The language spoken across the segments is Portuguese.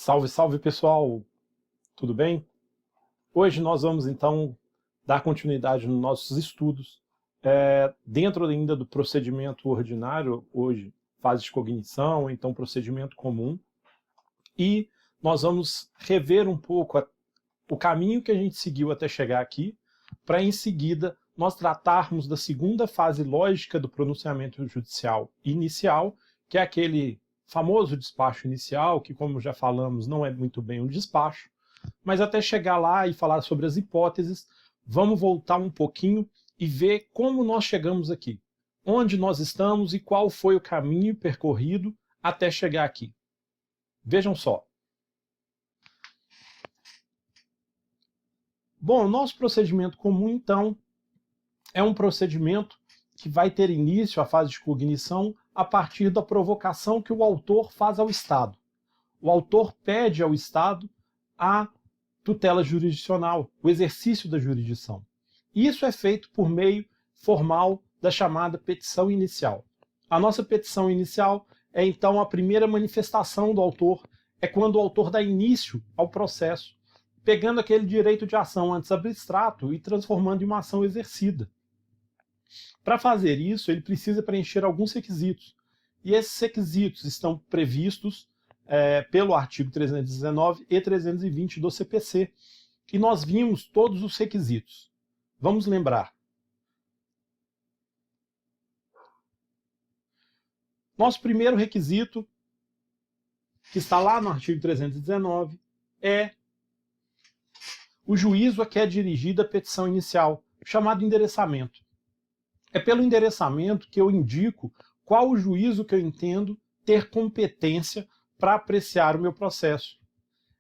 Salve, salve pessoal! Tudo bem? Hoje nós vamos então dar continuidade nos nossos estudos dentro ainda do procedimento ordinário, hoje fase de cognição, então procedimento comum, e nós vamos rever um pouco o caminho que a gente seguiu até chegar aqui, para em seguida nós tratarmos da segunda fase lógica do pronunciamento judicial inicial, que é aquele famoso despacho inicial, que como já falamos não é muito bem um despacho, mas até chegar lá e falar sobre as hipóteses, vamos voltar um pouquinho e ver como nós chegamos aqui, onde nós estamos e qual foi o caminho percorrido até chegar aqui. Vejam só. Bom, o nosso procedimento comum, então, é um procedimento que vai ter início, a fase de cognição, a partir da provocação que o autor faz ao Estado. O autor pede ao Estado a tutela jurisdicional, o exercício da jurisdição. Isso é feito por meio formal da chamada petição inicial. A nossa petição inicial é, então, a primeira manifestação do autor, é quando o autor dá início ao processo, pegando aquele direito de ação antes abstrato e transformando em uma ação exercida. Para fazer isso, ele precisa preencher alguns requisitos. E esses requisitos estão previstos pelo artigo 319 e 320 do CPC. E nós vimos todos os requisitos. Vamos lembrar. Nosso primeiro requisito, que está lá no artigo 319, é o juízo a que é dirigida a petição inicial, chamado endereçamento. É pelo endereçamento que eu indico qual o juízo que eu entendo ter competência para apreciar o meu processo.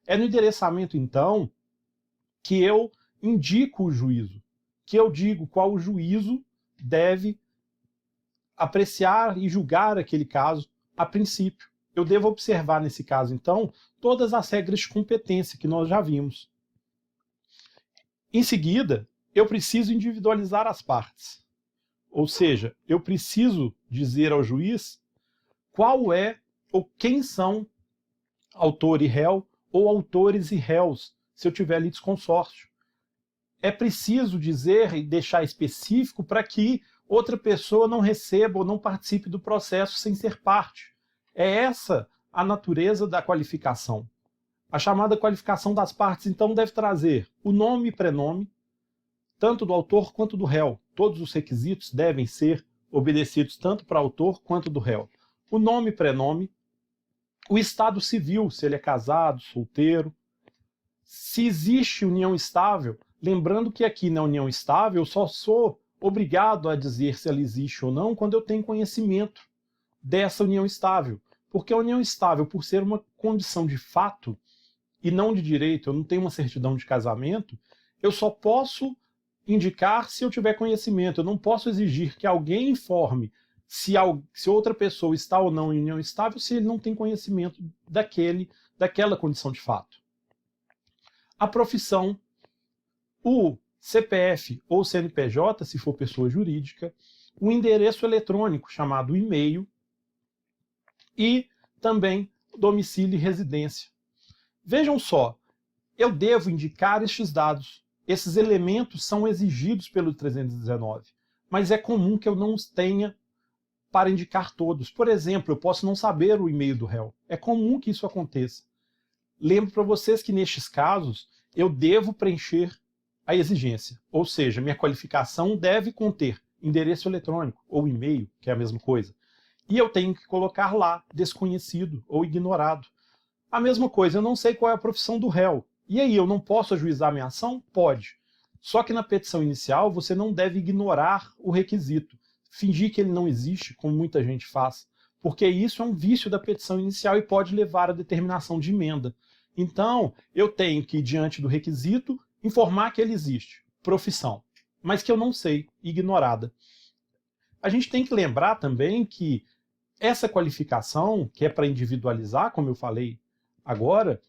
É no endereçamento, então, que eu indico o juízo, que eu digo qual o juízo deve apreciar e julgar aquele caso a princípio. Eu devo observar nesse caso, então, todas as regras de competência que nós já vimos. Em seguida, eu preciso individualizar as partes. Ou seja, eu preciso dizer ao juiz qual é ou quem são autor e réu ou autores e réus, se eu tiver litisconsórcio. É preciso dizer e deixar específico para que outra pessoa não receba ou não participe do processo sem ser parte. É essa a natureza da qualificação. A chamada qualificação das partes, então, deve trazer o nome e prenome, tanto do autor quanto do réu. Todos os requisitos devem ser obedecidos tanto para o autor quanto do réu. O nome e prenome, o estado civil, se ele é casado, solteiro. Se existe união estável, lembrando que aqui na união estável eu só sou obrigado a dizer se ela existe ou não quando eu tenho conhecimento dessa união estável. Porque a união estável, por ser uma condição de fato e não de direito, eu não tenho uma certidão de casamento, eu só posso indicar se eu tiver conhecimento. Eu não posso exigir que alguém informe se outra pessoa está ou não em união estável se ele não tem conhecimento daquela condição de fato. A profissão, o CPF ou CNPJ, se for pessoa jurídica, o endereço eletrônico, chamado e-mail, e também domicílio e residência. Vejam só, eu devo indicar estes dados. Esses elementos são exigidos pelo 319, mas é comum que eu não os tenha para indicar todos. Por exemplo, eu posso não saber o e-mail do réu. É comum que isso aconteça. Lembro para vocês que nestes casos eu devo preencher a exigência, ou seja, minha qualificação deve conter endereço eletrônico ou e-mail, que é a mesma coisa. E eu tenho que colocar lá desconhecido ou ignorado. A mesma coisa, eu não sei qual é a profissão do réu. E aí, eu não posso ajuizar minha ação? Pode. Só que na petição inicial, você não deve ignorar o requisito. Fingir que ele não existe, como muita gente faz. Porque isso é um vício da petição inicial e pode levar à determinação de emenda. Então, eu tenho que, diante do requisito, informar que ele existe. Profissão. Mas que eu não sei, ignorada. A gente tem que lembrar também que essa qualificação, que é para individualizar, como eu falei agora,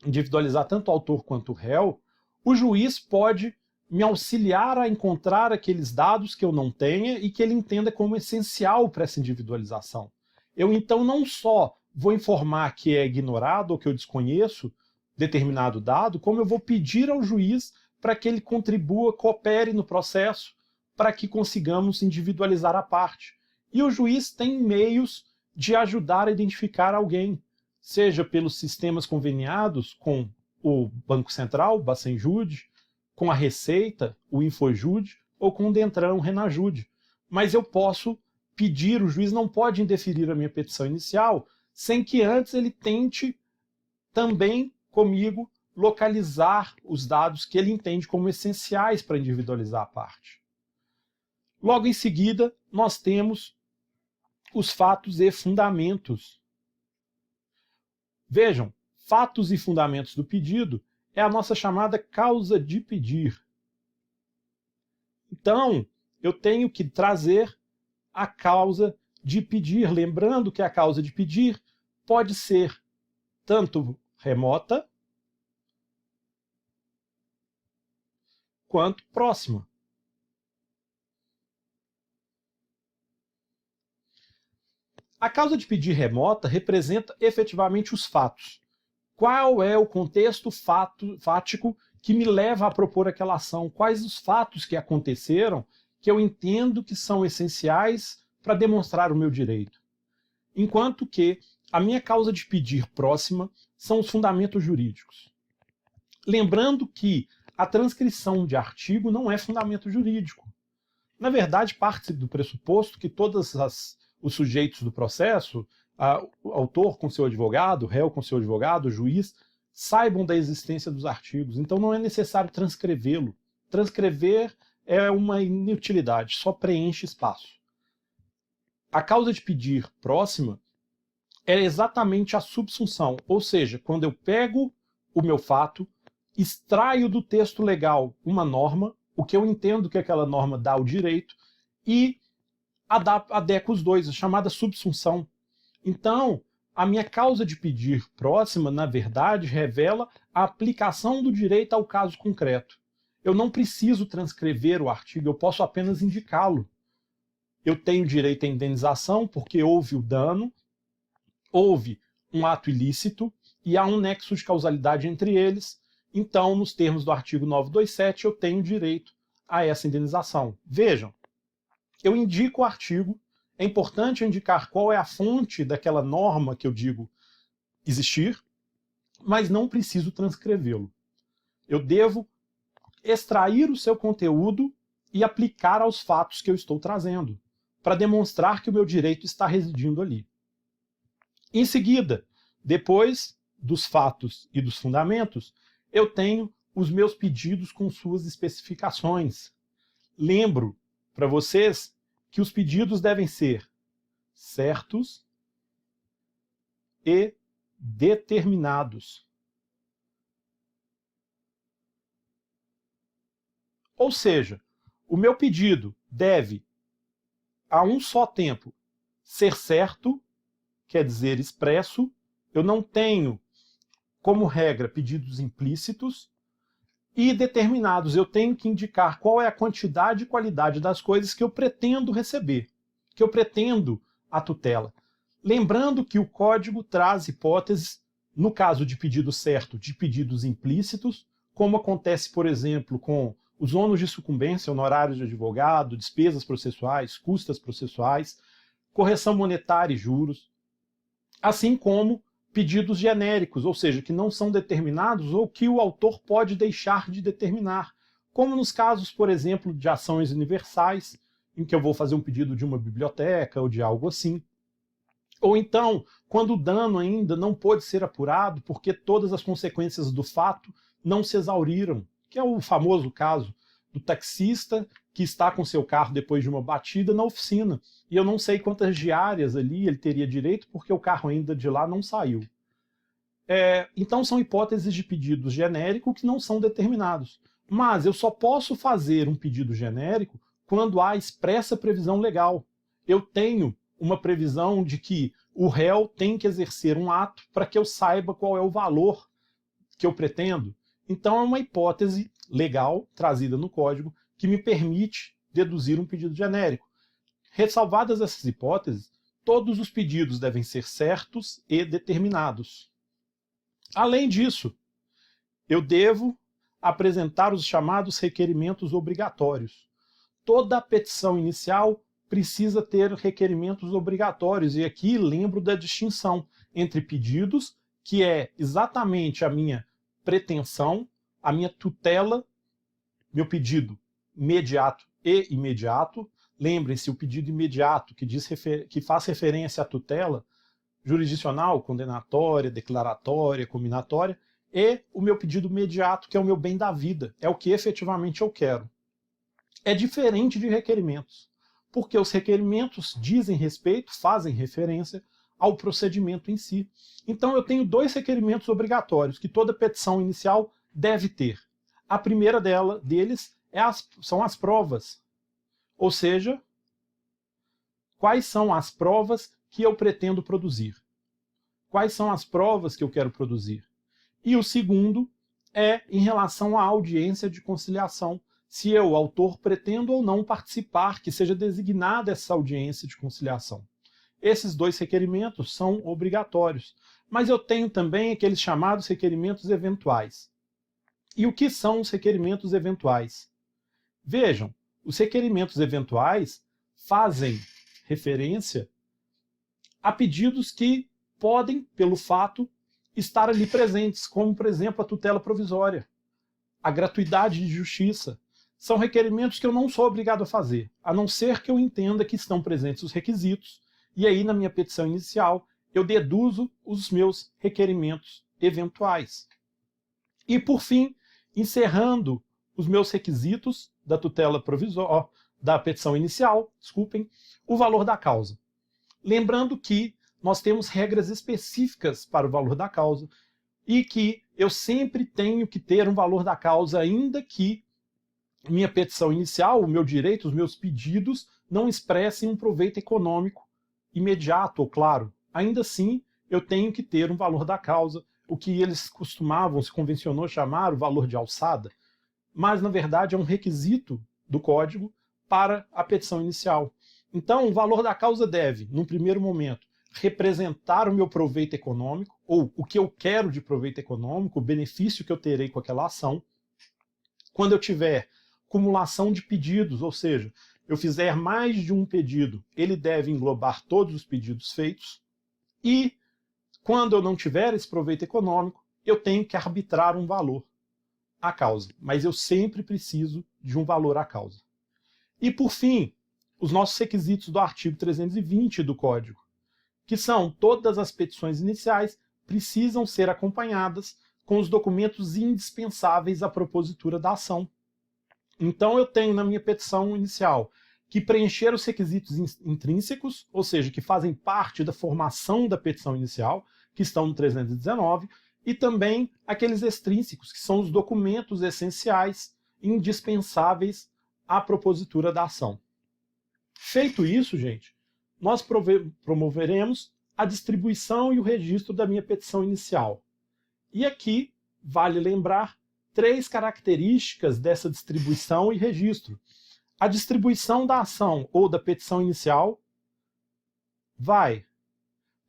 individualizar tanto o autor quanto o réu, o juiz pode me auxiliar a encontrar aqueles dados que eu não tenha e que ele entenda como essencial para essa individualização. Eu então não só vou informar que é ignorado ou que eu desconheço determinado dado, como eu vou pedir ao juiz para que ele contribua, coopere no processo, para que consigamos individualizar a parte. E o juiz tem meios de ajudar a identificar alguém, seja pelos sistemas conveniados com o Banco Central, o Bacenjude, com a Receita, o Infojude, ou com o Detran, o Renajude. Mas eu posso pedir, o juiz não pode indeferir a minha petição inicial, sem que antes ele tente também comigo localizar os dados que ele entende como essenciais para individualizar a parte. Logo em seguida, nós temos os fatos e fundamentos. Vejam, fatos e fundamentos do pedido é a nossa chamada causa de pedir. Então, eu tenho que trazer a causa de pedir, lembrando que a causa de pedir pode ser tanto remota quanto próxima. A causa de pedir remota representa efetivamente os fatos. Qual é o contexto fático que me leva a propor aquela ação? Quais os fatos que aconteceram que eu entendo que são essenciais para demonstrar o meu direito? Enquanto que a minha causa de pedir próxima são os fundamentos jurídicos. Lembrando que a transcrição de artigo não é fundamento jurídico. Na verdade, parte do pressuposto que todos os sujeitos do processo, o autor com seu advogado, o réu com seu advogado, o juiz, saibam da existência dos artigos. Então não é necessário transcrevê-lo. Transcrever é uma inutilidade, só preenche espaço. A causa de pedir próxima é exatamente a subsunção, ou seja, quando eu pego o meu fato, extraio do texto legal uma norma, o que eu entendo que aquela norma dá o direito, e adequo os dois, a chamada subsunção. Então, a minha causa de pedir próxima, na verdade, revela a aplicação do direito ao caso concreto. Eu não preciso transcrever o artigo, eu posso apenas indicá-lo. Eu tenho direito à indenização porque houve o dano, houve um ato ilícito e há um nexo de causalidade entre eles. Então, nos termos do artigo 927, eu tenho direito a essa indenização. Vejam, eu indico o artigo, é importante indicar qual é a fonte daquela norma que eu digo existir, mas não preciso transcrevê-lo. Eu devo extrair o seu conteúdo e aplicar aos fatos que eu estou trazendo, para demonstrar que o meu direito está residindo ali. Em seguida, depois dos fatos e dos fundamentos, eu tenho os meus pedidos com suas especificações. Lembro para vocês que os pedidos devem ser certos e determinados. Ou seja, o meu pedido deve, a um só tempo, ser certo, quer dizer expresso. Eu não tenho, como regra, pedidos implícitos, e determinados. Eu tenho que indicar qual é a quantidade e qualidade das coisas que eu pretendo receber, que eu pretendo a tutela. Lembrando que o código traz hipóteses, no caso de pedido certo, de pedidos implícitos, como acontece, por exemplo, com os ônus de sucumbência, honorários de advogado, despesas processuais, custas processuais, correção monetária e juros, assim como pedidos genéricos, ou seja, que não são determinados ou que o autor pode deixar de determinar, como nos casos, por exemplo, de ações universais, em que eu vou fazer um pedido de uma biblioteca ou de algo assim. Ou então, quando o dano ainda não pôde ser apurado porque todas as consequências do fato não se exauriram, que é o famoso caso do taxista que está com seu carro depois de uma batida na oficina, e eu não sei quantas diárias ali ele teria direito porque o carro ainda de lá não saiu. Então são hipóteses de pedido genérico que não são determinados. Mas eu só posso fazer um pedido genérico quando há expressa previsão legal. Eu tenho uma previsão de que o réu tem que exercer um ato para que eu saiba qual é o valor que eu pretendo. Então é uma hipótese legal trazida no código que me permite deduzir um pedido genérico. Ressalvadas essas hipóteses, todos os pedidos devem ser certos e determinados. Além disso, eu devo apresentar os chamados requerimentos obrigatórios. Toda petição inicial precisa ter requerimentos obrigatórios, e aqui lembro da distinção entre pedidos, que é exatamente a minha pretensão, a minha tutela, meu pedido imediato e imediato. Lembrem-se, o pedido imediato, que faz referência à tutela jurisdicional, condenatória, declaratória, cominatória, e o meu pedido imediato, que é o meu bem da vida, é o que efetivamente eu quero. É diferente de requerimentos, porque os requerimentos dizem respeito, fazem referência ao procedimento em si. Então eu tenho dois requerimentos obrigatórios que toda petição inicial deve ter. A primeira deles são as provas, ou seja, quais são as provas que eu pretendo produzir? Quais são as provas que eu quero produzir? E o segundo é em relação à audiência de conciliação, se eu, autor, pretendo ou não participar, que seja designada essa audiência de conciliação. Esses dois requerimentos são obrigatórios, mas eu tenho também aqueles chamados requerimentos eventuais. E o que são os requerimentos eventuais? Vejam, os requerimentos eventuais fazem referência a pedidos que podem, pelo fato, estar ali presentes, como, por exemplo, a tutela provisória, a gratuidade de justiça. São requerimentos que eu não sou obrigado a fazer, a não ser que eu entenda que estão presentes os requisitos, e aí, na minha petição inicial, eu deduzo os meus requerimentos eventuais. E, por fim, encerrando os meus requisitos da tutela provisória, da petição inicial, desculpem, o valor da causa. Lembrando que nós temos regras específicas para o valor da causa e que eu sempre tenho que ter um valor da causa, ainda que minha petição inicial, o meu direito, os meus pedidos não expressem um proveito econômico imediato ou claro. Ainda assim, eu tenho que ter um valor da causa, o que eles costumavam, se convencionou chamar o valor de alçada, mas na verdade é um requisito do Código para a petição inicial. Então, o valor da causa deve, num primeiro momento, representar o meu proveito econômico, ou o que eu quero de proveito econômico, o benefício que eu terei com aquela ação. Quando eu tiver acumulação de pedidos, ou seja, eu fizer mais de um pedido, ele deve englobar todos os pedidos feitos. E, quando eu não tiver esse proveito econômico, eu tenho que arbitrar um valor à causa. Mas eu sempre preciso de um valor à causa. E, por fim, os nossos requisitos do artigo 320 do Código, que são todas as petições iniciais precisam ser acompanhadas com os documentos indispensáveis à propositura da ação. Então eu tenho na minha petição inicial que preencher os requisitos intrínsecos, ou seja, que fazem parte da formação da petição inicial, que estão no 319, e também aqueles extrínsecos, que são os documentos essenciais, indispensáveis à propositura da ação. Feito isso, gente, nós promoveremos a distribuição e o registro da minha petição inicial. E aqui vale lembrar 3 características dessa distribuição e registro. A distribuição da ação ou da petição inicial vai,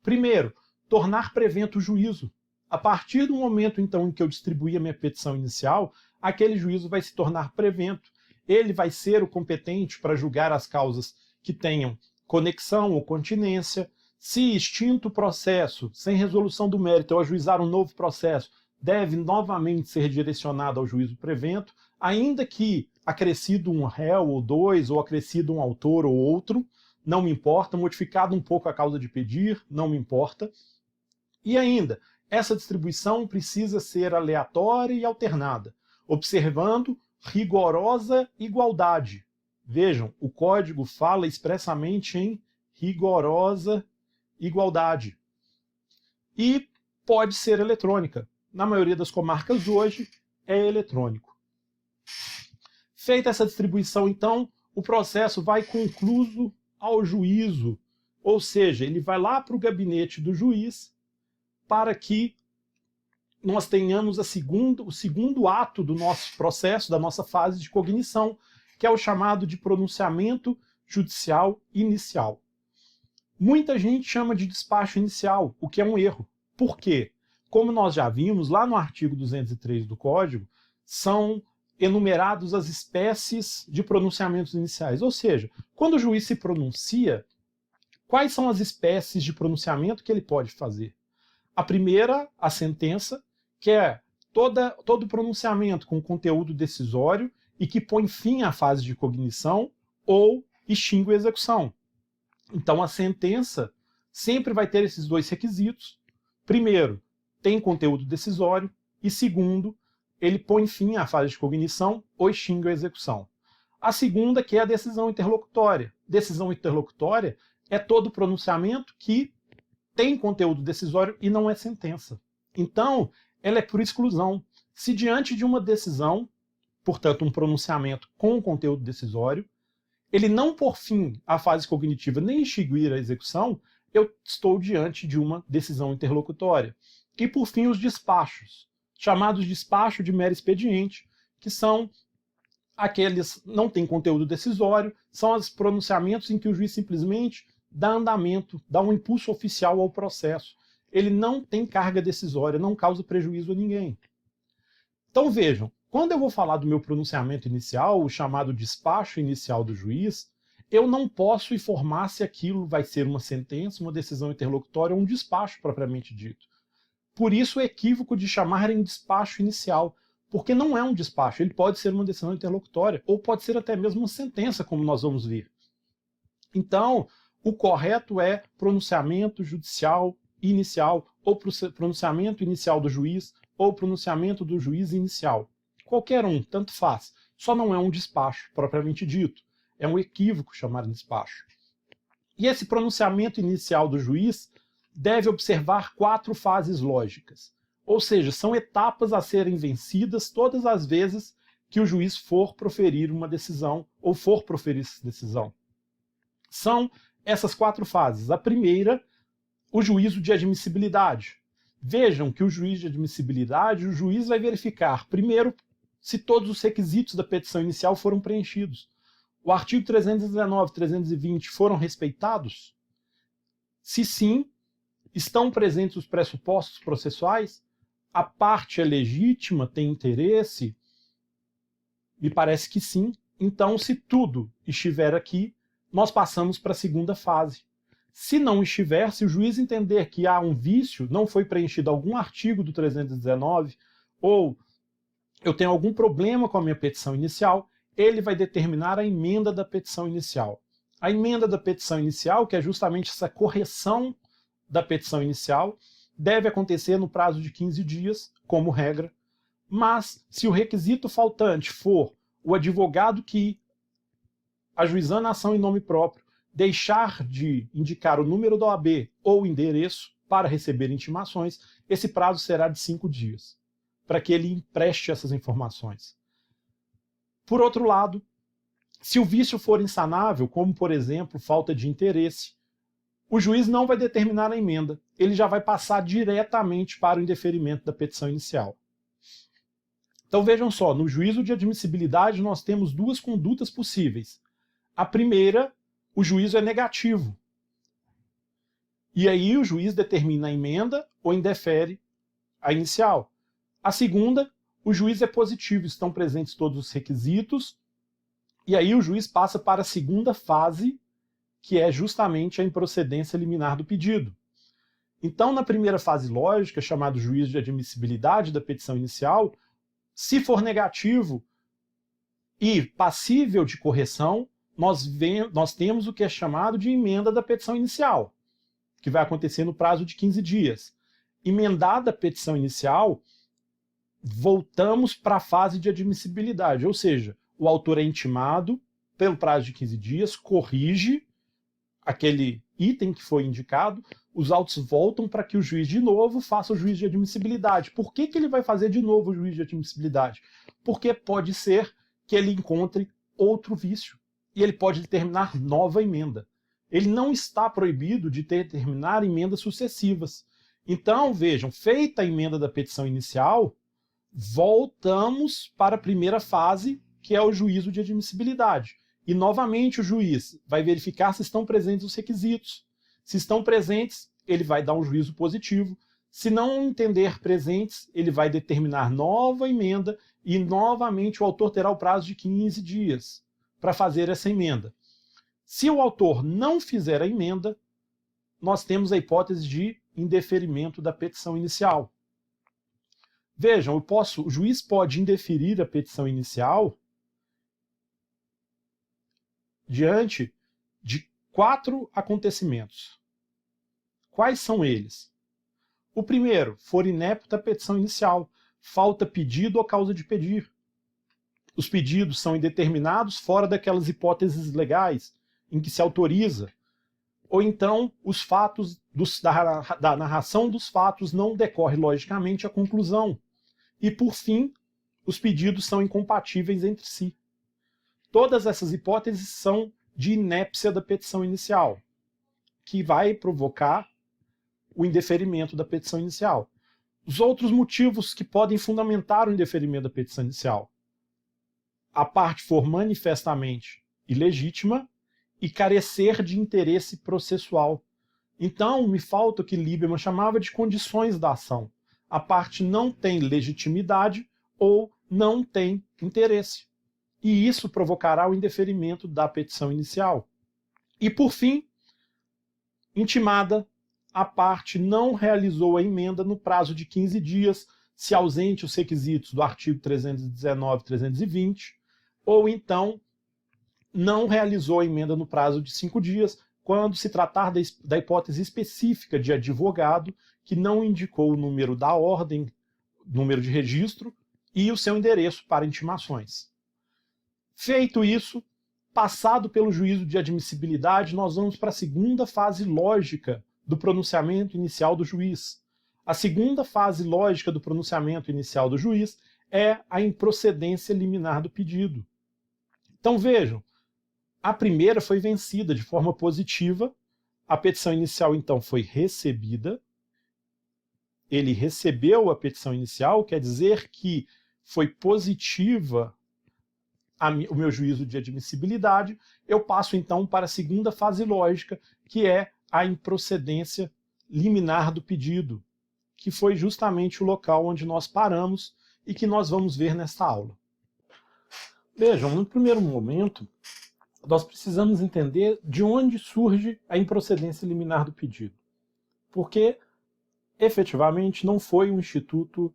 primeiro, tornar prevento o juízo. A partir do momento, então, em que eu distribuir a minha petição inicial, aquele juízo vai se tornar prevento. Ele vai ser o competente para julgar as causas que tenham conexão ou continência. Se extinto o processo, sem resolução do mérito, eu ajuizar um novo processo, deve novamente ser direcionado ao juízo prevento, ainda que acrescido um réu ou 2, ou acrescido um autor ou outro, não me importa, modificado um pouco a causa de pedir, não me importa. E ainda, essa distribuição precisa ser aleatória e alternada, observando rigorosa igualdade. Vejam, o Código fala expressamente em rigorosa igualdade. E pode ser eletrônica. Na maioria das comarcas hoje é eletrônico. Feita essa distribuição, então, o processo vai concluso ao juízo, ou seja, ele vai lá para o gabinete do juiz para que nós tenhamos o segundo ato do nosso processo, da nossa fase de cognição, que é o chamado de pronunciamento judicial inicial. Muita gente chama de despacho inicial, o que é um erro. Por quê? Como nós já vimos, lá no artigo 203 do Código, são enumerados as espécies de pronunciamentos iniciais. Ou seja, quando o juiz se pronuncia, quais são as espécies de pronunciamento que ele pode fazer? A primeira, a sentença, que é todo pronunciamento com conteúdo decisório e que põe fim à fase de cognição ou extingue a execução. Então a sentença sempre vai ter esses dois requisitos. Primeiro, tem conteúdo decisório, e segundo, ele põe fim à fase de cognição ou extingue a execução. A segunda, que é a decisão interlocutória. Decisão interlocutória é todo pronunciamento que tem conteúdo decisório e não é sentença. Então, ela é por exclusão. Se diante de uma decisão, portanto um pronunciamento com conteúdo decisório, ele não pôr fim à fase cognitiva nem extinguir a execução, eu estou diante de uma decisão interlocutória. E por fim, os despachos, chamados despacho de mero expediente, que são aqueles não têm conteúdo decisório, são os pronunciamentos em que o juiz simplesmente dá andamento, dá um impulso oficial ao processo. Ele não tem carga decisória, não causa prejuízo a ninguém. Então vejam, quando eu vou falar do meu pronunciamento inicial, o chamado despacho inicial do juiz, eu não posso informar se aquilo vai ser uma sentença, uma decisão interlocutória ou um despacho propriamente dito. Por isso o equívoco de chamar em despacho inicial, porque não é um despacho, ele pode ser uma decisão interlocutória, ou pode ser até mesmo uma sentença, como nós vamos ver. Então, o correto é pronunciamento judicial inicial, ou pronunciamento inicial do juiz, ou pronunciamento do juiz inicial. Qualquer um, tanto faz. Só não é um despacho, propriamente dito. É um equívoco chamar de despacho. E esse pronunciamento inicial do juiz deve observar 4 fases lógicas. Ou seja, são etapas a serem vencidas todas as vezes que o juiz for proferir uma decisão, ou for proferir essa decisão. São essas 4 fases. A primeira, o juízo de admissibilidade. Vejam que o juiz de admissibilidade, o juiz vai verificar, primeiro, se todos os requisitos da petição inicial foram preenchidos. O artigo 319 e 320 foram respeitados? Se sim, estão presentes os pressupostos processuais? A parte é legítima, tem interesse? Me parece que sim. Então, se tudo estiver aqui, nós passamos para a segunda fase. Se não estiver, se o juiz entender que há um vício, não foi preenchido algum artigo do 319, ou eu tenho algum problema com a minha petição inicial, ele vai determinar a emenda da petição inicial. A emenda da petição inicial, que é justamente essa correção da petição inicial, deve acontecer no prazo de 15 dias, como regra, mas se o requisito faltante for o advogado que, ajuizando a ação em nome próprio, deixar de indicar o número da OAB ou o endereço para receber intimações, esse prazo será de 5 dias, para que ele empreste essas informações. Por outro lado, se o vício for insanável, como por exemplo falta de interesse, o juiz não vai determinar a emenda, ele já vai passar diretamente para o indeferimento da petição inicial. Então vejam só, no juízo de admissibilidade nós temos 2 condutas possíveis. A primeira, o juízo é negativo. E aí o juiz determina a emenda ou indefere a inicial. A segunda, o juiz é positivo, estão presentes todos os requisitos, e aí o juiz passa para a segunda fase, que é justamente a improcedência liminar do pedido. Então, na primeira fase lógica, chamado juízo de admissibilidade da petição inicial, se for negativo e passível de correção, nós temos o que é chamado de emenda da petição inicial, que vai acontecer no prazo de 15 dias. Emendada a petição inicial, voltamos para a fase de admissibilidade, ou seja, o autor é intimado pelo prazo de 15 dias, corrige aquele item que foi indicado, os autos voltam para que o juiz de novo faça o juízo de admissibilidade. Por que ele vai fazer de novo o juízo de admissibilidade? Porque pode ser que ele encontre outro vício e ele pode determinar nova emenda. Ele não está proibido de determinar emendas sucessivas. Então, vejam, feita a emenda da petição inicial, voltamos para a primeira fase, que é o juízo de admissibilidade. E, novamente, o juiz vai verificar se estão presentes os requisitos. Se estão presentes, ele vai dar um juízo positivo. Se não entender presentes, ele vai determinar nova emenda e novamente o autor terá o prazo de 15 dias para fazer essa emenda. Se o autor não fizer a emenda, nós temos a hipótese de indeferimento da petição inicial. Vejam, o juiz pode indeferir a petição inicial diante de 4 acontecimentos. Quais são eles? O primeiro, for inepta a petição inicial, falta pedido ou causa de pedir. Os pedidos são indeterminados fora daquelas hipóteses legais em que se autoriza. Ou então, os fatos da narração dos fatos não decorre logicamente a conclusão. E, por fim, os pedidos são incompatíveis entre si. Todas essas hipóteses são de inépcia da petição inicial, que vai provocar o indeferimento da petição inicial. Os outros motivos que podem fundamentar o indeferimento da petição inicial: a parte for manifestamente ilegítima e carecer de interesse processual. Então, me falta o que Lieberman chamava de condições da ação. A parte não tem legitimidade ou não tem interesse. E isso provocará o indeferimento da petição inicial. E, por fim, intimada, a parte não realizou a emenda no prazo de 15 dias, se ausente os requisitos do artigo 319 e 320, ou então não realizou a emenda no prazo de 5 dias, quando se tratar da hipótese específica de advogado que não indicou o número da ordem, número de registro e o seu endereço para intimações. Feito isso, passado pelo juízo de admissibilidade, nós vamos para a segunda fase lógica do pronunciamento inicial do juiz. A segunda fase lógica do pronunciamento inicial do juiz é a improcedência liminar do pedido. Então vejam, a primeira foi vencida de forma positiva, a petição inicial então foi recebida, ele recebeu a petição inicial, quer dizer que foi positiva o meu juízo de admissibilidade. Eu passo então para a segunda fase lógica, que é a improcedência liminar do pedido, que foi justamente o local onde nós paramos e que nós vamos ver nesta aula. Vejam, no primeiro momento, nós precisamos entender de onde surge a improcedência liminar do pedido. Porque, efetivamente, não foi um instituto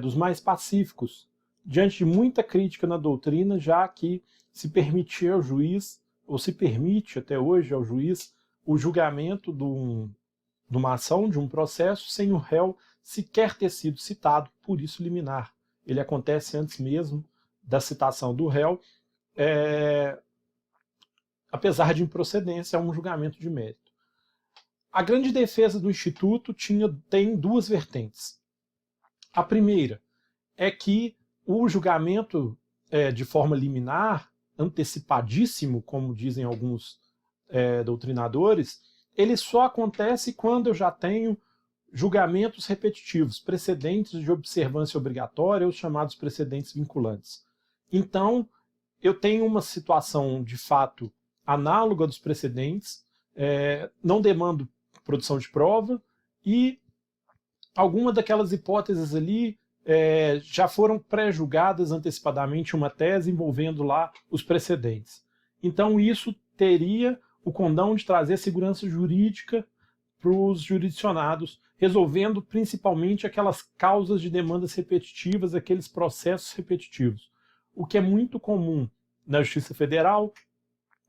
dos mais pacíficos, diante de muita crítica na doutrina, já que se permitia ao juiz, ou se permite até hoje ao juiz, o julgamento de uma ação, de um processo, sem o réu sequer ter sido citado, por isso liminar. Ele acontece antes mesmo da citação do réu, apesar de improcedência, é um julgamento de mérito. A grande defesa do Instituto tem 2 vertentes. A primeira é que o julgamento de forma liminar, antecipadíssimo, como dizem alguns doutrinadores, ele só acontece quando eu já tenho julgamentos repetitivos, precedentes de observância obrigatória, os chamados precedentes vinculantes. Então, eu tenho uma situação de fato análoga dos precedentes, não demando produção de prova, e alguma daquelas hipóteses ali já foram pré-julgadas antecipadamente, uma tese envolvendo lá os precedentes. Então isso teria o condão de trazer segurança jurídica para os jurisdicionados, resolvendo principalmente aquelas causas de demandas repetitivas, aqueles processos repetitivos, o que é muito comum na Justiça Federal,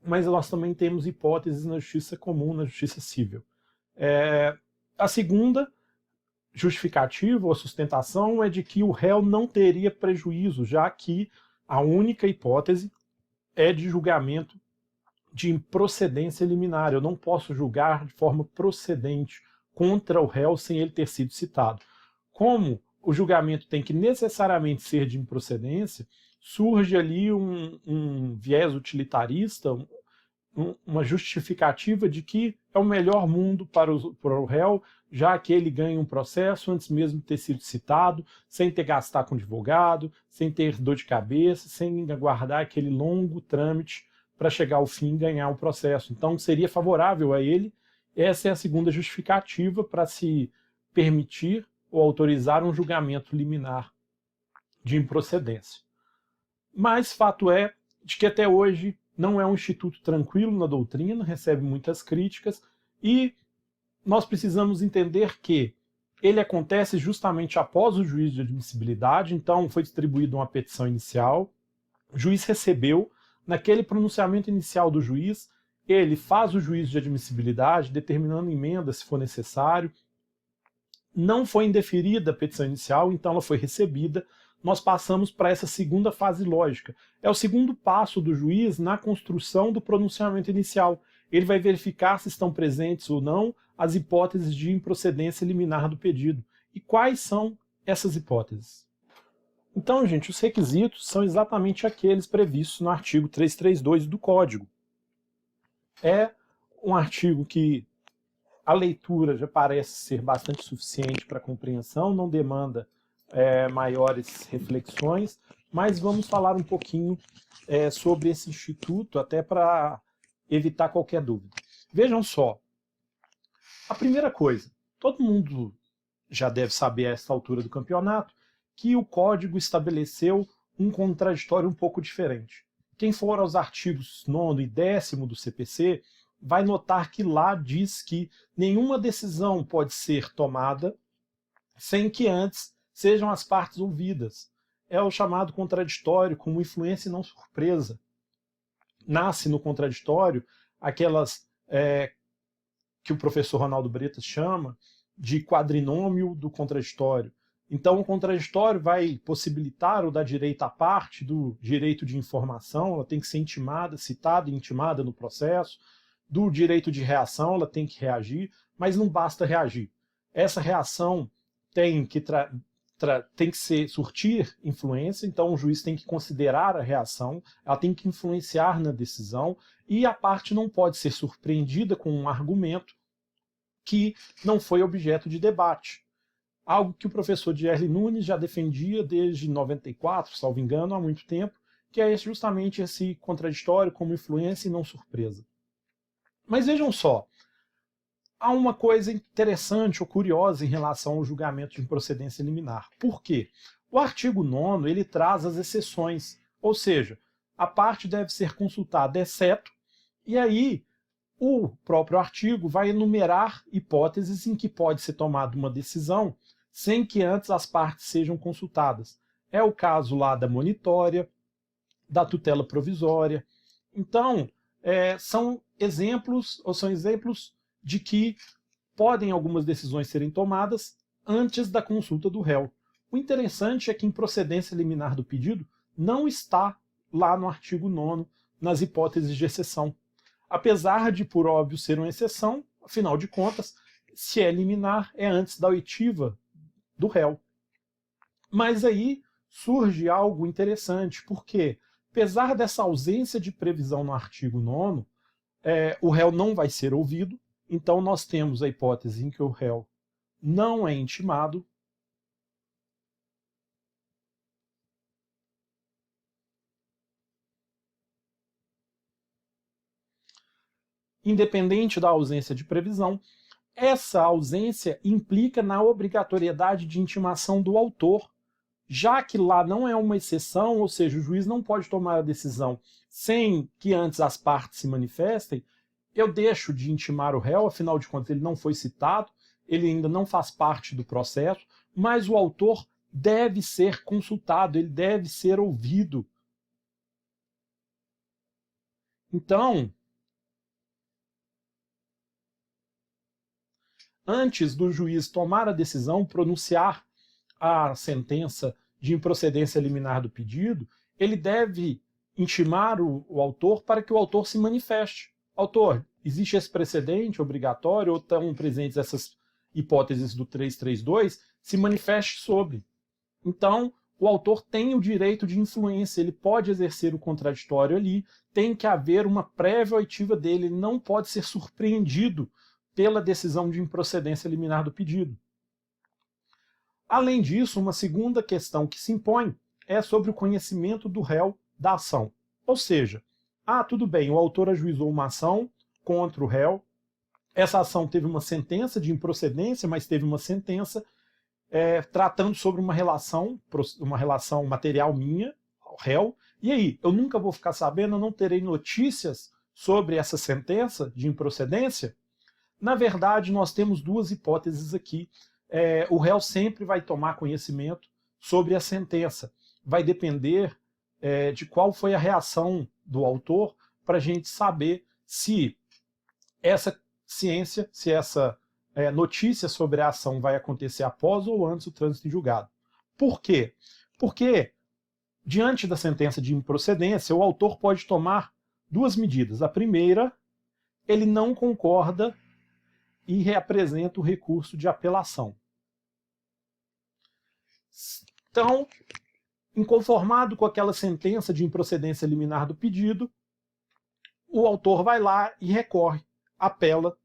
mas nós também temos hipóteses na Justiça Comum, na Justiça Civil. A segunda justificativa ou sustentação é de que o réu não teria prejuízo, já que a única hipótese é de julgamento de improcedência liminar. Eu não posso julgar de forma procedente contra o réu sem ele ter sido citado. Como o julgamento tem que necessariamente ser de improcedência, surge ali um viés utilitarista, uma justificativa de que é o melhor mundo para o réu, já que ele ganha um processo antes mesmo de ter sido citado, sem ter que gastar com advogado, sem ter dor de cabeça, sem aguardar aquele longo trâmite para chegar ao fim e ganhar o processo. Então seria favorável a ele Essa é a segunda justificativa para se permitir ou autorizar um julgamento liminar de improcedência. Mas fato é de que até hoje não é um instituto tranquilo na doutrina, recebe muitas críticas, e nós precisamos entender que ele acontece justamente após o juízo de admissibilidade. Então foi distribuída uma petição inicial, o juiz recebeu, naquele pronunciamento inicial do juiz, ele faz o juízo de admissibilidade, determinando emenda se for necessário. Não foi indeferida a petição inicial, então ela foi recebida. Nós passamos para essa segunda fase lógica. É o segundo passo do juiz na construção do pronunciamento inicial. Ele vai verificar se estão presentes ou não as hipóteses de improcedência liminar do pedido. E quais são essas hipóteses? Então, gente, os requisitos são exatamente aqueles previstos no artigo 332 do Código. É um artigo que a leitura já parece ser bastante suficiente para a compreensão, não demanda maiores reflexões, mas vamos falar um pouquinho sobre esse instituto, até para evitar qualquer dúvida. Vejam só, a primeira coisa, todo mundo já deve saber a essa altura do campeonato, que o Código estabeleceu um contraditório um pouco diferente. Quem for aos artigos 9º e 10º do CPC vai notar que lá diz que nenhuma decisão pode ser tomada sem que antes sejam as partes ouvidas. É o chamado contraditório como influência e não surpresa. Nasce no contraditório aquelas que o professor Ronaldo Bretas chama de quadrinômio do contraditório. Então, o contraditório vai possibilitar ou dar direito à parte do direito de informação, ela tem que ser intimada, citada e intimada no processo, do direito de reação, ela tem que reagir, mas não basta reagir. Essa reação tem que surtir influência, então o juiz tem que considerar a reação, ela tem que influenciar na decisão, e a parte não pode ser surpreendida com um argumento que não foi objeto de debate. Algo que o professor Dierle Nunes já defendia desde 94, salvo engano, há muito tempo, que é justamente esse contraditório como influência e não surpresa. Mas vejam só, há uma coisa interessante ou curiosa em relação ao julgamento de improcedência liminar. Por quê? O artigo 9º ele traz as exceções, ou seja, a parte deve ser consultada exceto, e aí o próprio artigo vai enumerar hipóteses em que pode ser tomada uma decisão sem que antes as partes sejam consultadas. É o caso lá da monitória, da tutela provisória. Então, são exemplos de que podem algumas decisões serem tomadas antes da consulta do réu. O interessante é que improcedência liminar do pedido não está lá no artigo 9º, nas hipóteses de exceção. Apesar de, por óbvio, ser uma exceção, afinal de contas, se é liminar, é antes da oitiva do réu. Mas aí surge algo interessante, porque, apesar dessa ausência de previsão no artigo 9º, o réu não vai ser ouvido, então nós temos a hipótese em que o réu não é intimado, independente da ausência de previsão. Essa ausência implica na obrigatoriedade de intimação do autor, já que lá não é uma exceção, ou seja, o juiz não pode tomar a decisão sem que antes as partes se manifestem. Eu deixo de intimar o réu, afinal de contas ele não foi citado, ele ainda não faz parte do processo, mas o autor deve ser consultado, ele deve ser ouvido. Então, antes do juiz tomar a decisão, pronunciar a sentença de improcedência liminar do pedido, ele deve intimar o autor para que o autor se manifeste. Autor, existe esse precedente obrigatório ou estão presentes essas hipóteses do 332? Se manifeste sobre. Então, o autor tem o direito de influência, ele pode exercer o contraditório ali, tem que haver uma prévia oitiva dele, ele não pode ser surpreendido pela decisão de improcedência liminar do pedido. Além disso, uma segunda questão que se impõe é sobre o conhecimento do réu da ação. Ou seja, tudo bem, o autor ajuizou uma ação contra o réu, essa ação teve uma sentença de improcedência, mas teve uma sentença tratando sobre uma relação material minha, ao réu. E aí, eu nunca vou ficar sabendo, eu não terei notícias sobre essa sentença de improcedência? Na verdade, nós temos duas hipóteses aqui. O réu sempre vai tomar conhecimento sobre a sentença. Vai depender de qual foi a reação do autor para a gente saber se essa ciência, se essa notícia sobre a ação vai acontecer após ou antes do trânsito em julgado. Por quê? Porque, diante da sentença de improcedência, o autor pode tomar duas medidas. A primeira, ele não concorda e reapresenta o recurso de apelação. Então, inconformado com aquela sentença de improcedência liminar do pedido, o autor vai lá e recorre, apela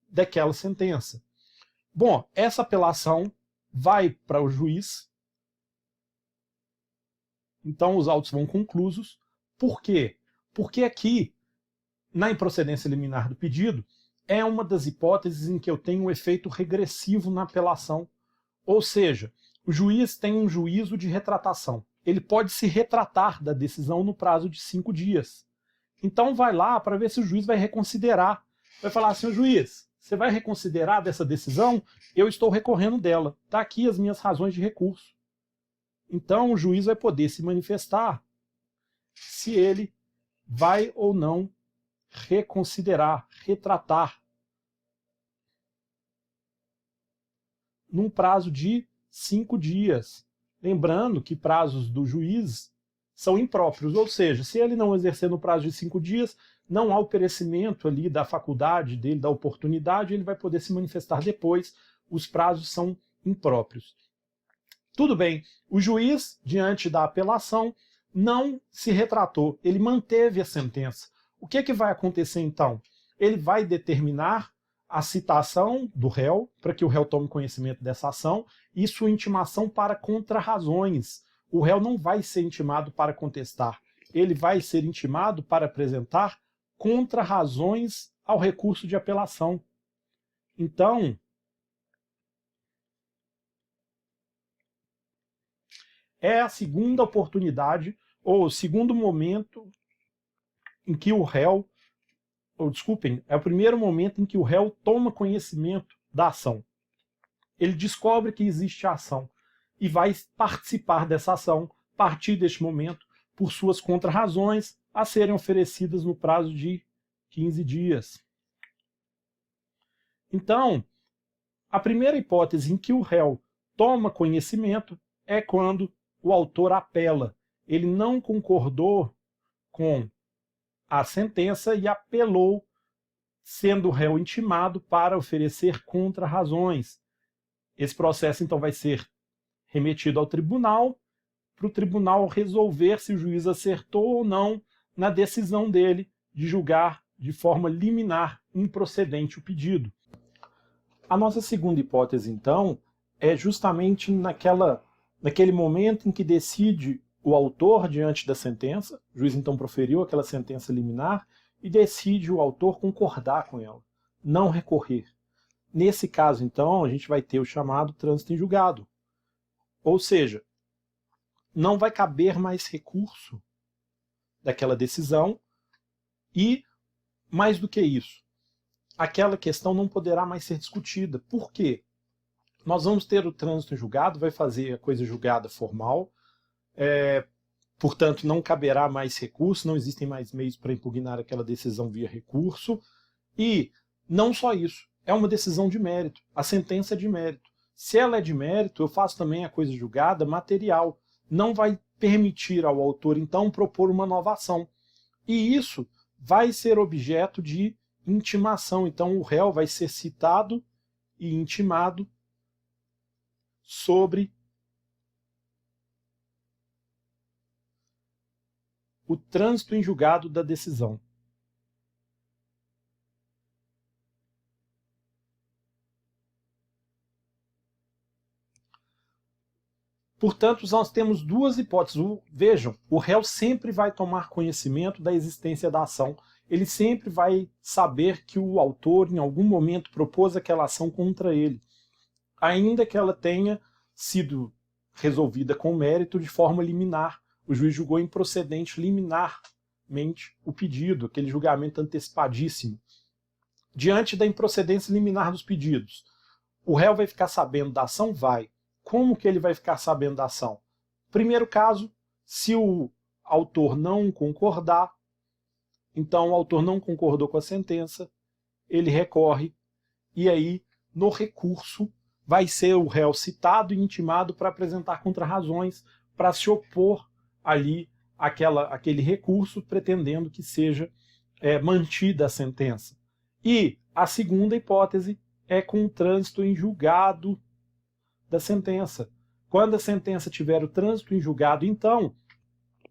daquela sentença. Bom, essa apelação vai para o juiz, então os autos vão conclusos. Por quê? Porque aqui, na improcedência liminar do pedido, é uma das hipóteses em que eu tenho um efeito regressivo na apelação, ou seja, o juiz tem um juízo de retratação. Ele pode se retratar da decisão no prazo de 5 dias. Então vai lá para ver se o juiz vai reconsiderar. Vai falar assim, juiz, você vai reconsiderar dessa decisão? Eu estou recorrendo dela. Está aqui as minhas razões de recurso. Então o juiz vai poder se manifestar se ele vai ou não reconsiderar, retratar, num prazo de 5 dias. Lembrando que prazos do juiz são impróprios, ou seja, se ele não exercer no prazo de 5 dias, não há o perecimento ali da faculdade dele, da oportunidade, ele vai poder se manifestar depois, os prazos são impróprios. Tudo bem, o juiz, diante da apelação, não se retratou, ele manteve a sentença. O que vai acontecer então? Ele vai determinar a citação do réu, para que o réu tome conhecimento dessa ação, e sua intimação para contrarrazões. O réu não vai ser intimado para contestar, ele vai ser intimado para apresentar contrarrazões ao recurso de apelação. Então, é a segunda oportunidade, ou o segundo momento em que o réu, é o primeiro momento em que o réu toma conhecimento da ação. Ele descobre que existe a ação e vai participar dessa ação, a partir deste momento, por suas contrarrazões a serem oferecidas no prazo de 15 dias. Então, a primeira hipótese em que o réu toma conhecimento é quando o autor apela. Ele não concordou com a sentença e apelou, sendo o réu intimado para oferecer contrarrazões. Esse processo, então, vai ser remetido ao tribunal, para o tribunal resolver se o juiz acertou ou não na decisão dele de julgar de forma liminar improcedente o pedido. A nossa segunda hipótese, então, é justamente naquele momento em que decide o autor diante da sentença, o juiz então proferiu aquela sentença liminar, e decide o autor concordar com ela, não recorrer. Nesse caso, então, a gente vai ter o chamado trânsito em julgado. Ou seja, não vai caber mais recurso daquela decisão e, mais do que isso, aquela questão não poderá mais ser discutida. Por quê? Nós vamos ter o trânsito em julgado, vai fazer a coisa julgada formal, portanto não caberá mais recurso, não existem mais meios para impugnar aquela decisão via recurso, e não só isso, é uma decisão de mérito, a sentença é de mérito. Se ela é de mérito, eu faço também a coisa julgada material, não vai permitir ao autor então propor uma nova ação. E isso vai ser objeto de intimação, então o réu vai ser citado e intimado sobre o trânsito em julgado da decisão. Portanto, nós temos duas hipóteses. Vejam, o réu sempre vai tomar conhecimento da existência da ação ele sempre vai saber que o autor, em algum momento, propôs aquela ação contra ele, ainda que ela tenha sido resolvida com mérito de forma liminar. O juiz julgou improcedente liminarmente o pedido, aquele julgamento antecipadíssimo. Diante da improcedência liminar dos pedidos, o réu vai ficar sabendo da ação? Vai. Como que ele vai ficar sabendo da ação? Primeiro caso, se o autor não concordar, então o autor não concordou com a sentença, ele recorre, e aí, no recurso, vai ser o réu citado e intimado para apresentar contrarrazões, para se opor ali àquele recurso, pretendendo que seja mantida a sentença. E a segunda hipótese é com o trânsito em julgado da sentença. Quando a sentença tiver o trânsito em julgado, então,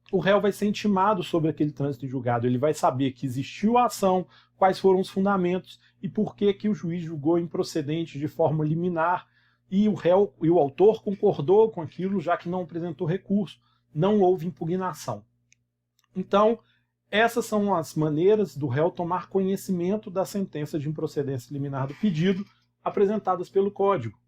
o réu vai ser intimado sobre aquele trânsito em julgado. Ele vai saber que existiu a ação, quais foram os fundamentos e por que o juiz julgou improcedente de forma liminar, e o autor concordou com aquilo, já que não apresentou recurso, não houve impugnação. Então, essas são as maneiras do réu tomar conhecimento da sentença de improcedência liminar do pedido apresentadas pelo Código.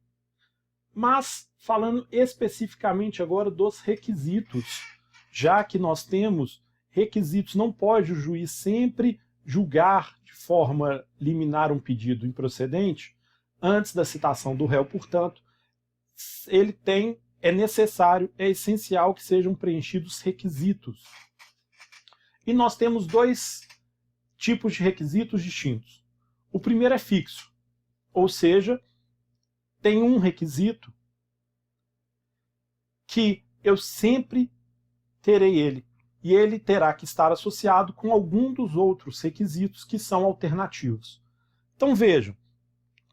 Mas, falando especificamente agora dos requisitos, já que nós temos requisitos, não pode o juiz sempre julgar de forma liminar um pedido improcedente antes da citação do réu, portanto, é necessário, é essencial que sejam preenchidos requisitos. E nós temos dois tipos de requisitos distintos. O primeiro é fixo, ou seja, tem um requisito que eu sempre terei ele, e ele terá que estar associado com algum dos outros requisitos que são alternativos. Então vejam,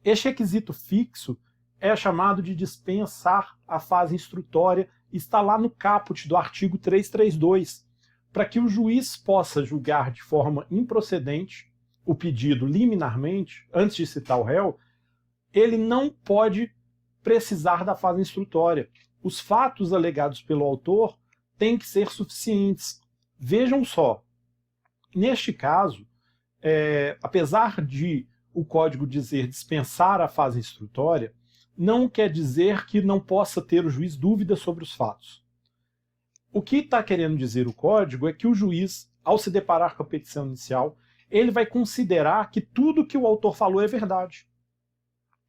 este requisito fixo é chamado de dispensar a fase instrutória, está lá no caput do artigo 332, para que o juiz possa julgar de forma improcedente o pedido liminarmente, antes de citar o réu, ele não pode precisar da fase instrutória. Os fatos alegados pelo autor têm que ser suficientes. Vejam só, neste caso, apesar de o Código dizer dispensar a fase instrutória, não quer dizer que não possa ter o juiz dúvidas sobre os fatos. O que está querendo dizer o Código é que o juiz, ao se deparar com a petição inicial, ele vai considerar que tudo que o autor falou é verdade.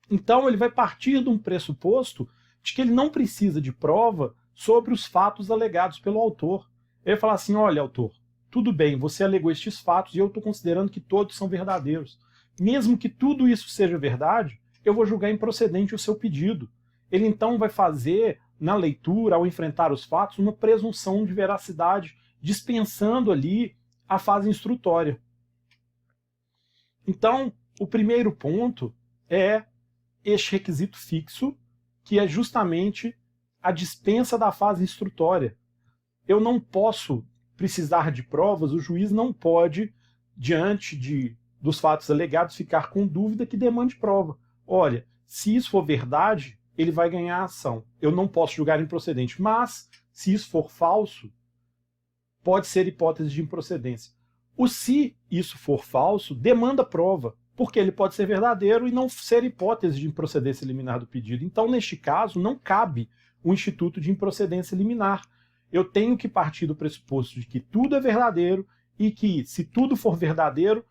Então ele vai partir de um pressuposto de que ele não precisa de prova sobre os fatos alegados pelo autor. Ele vai falar assim, olha, autor, tudo bem, você alegou estes fatos e eu estou considerando que todos são verdadeiros. Mesmo que tudo isso seja verdade, eu vou julgar improcedente o seu pedido. Ele então vai fazer, na leitura, ao enfrentar os fatos, uma presunção de veracidade, dispensando ali a fase instrutória. Então, o primeiro ponto é este requisito fixo, que é justamente a dispensa da fase instrutória. Eu não posso precisar de provas, o juiz não pode, diante dos fatos alegados, ficar com dúvida que demande prova. Olha, se isso for verdade, ele vai ganhar a ação. Eu não posso julgar improcedente, mas, se isso for falso, pode ser hipótese de improcedência. O se isso for falso, demanda prova, porque ele pode ser verdadeiro e não ser hipótese de improcedência liminar do pedido. Então, neste caso, não cabe o instituto de improcedência liminar. Eu tenho que partir do pressuposto de que tudo é verdadeiro e que, se tudo for verdadeiro,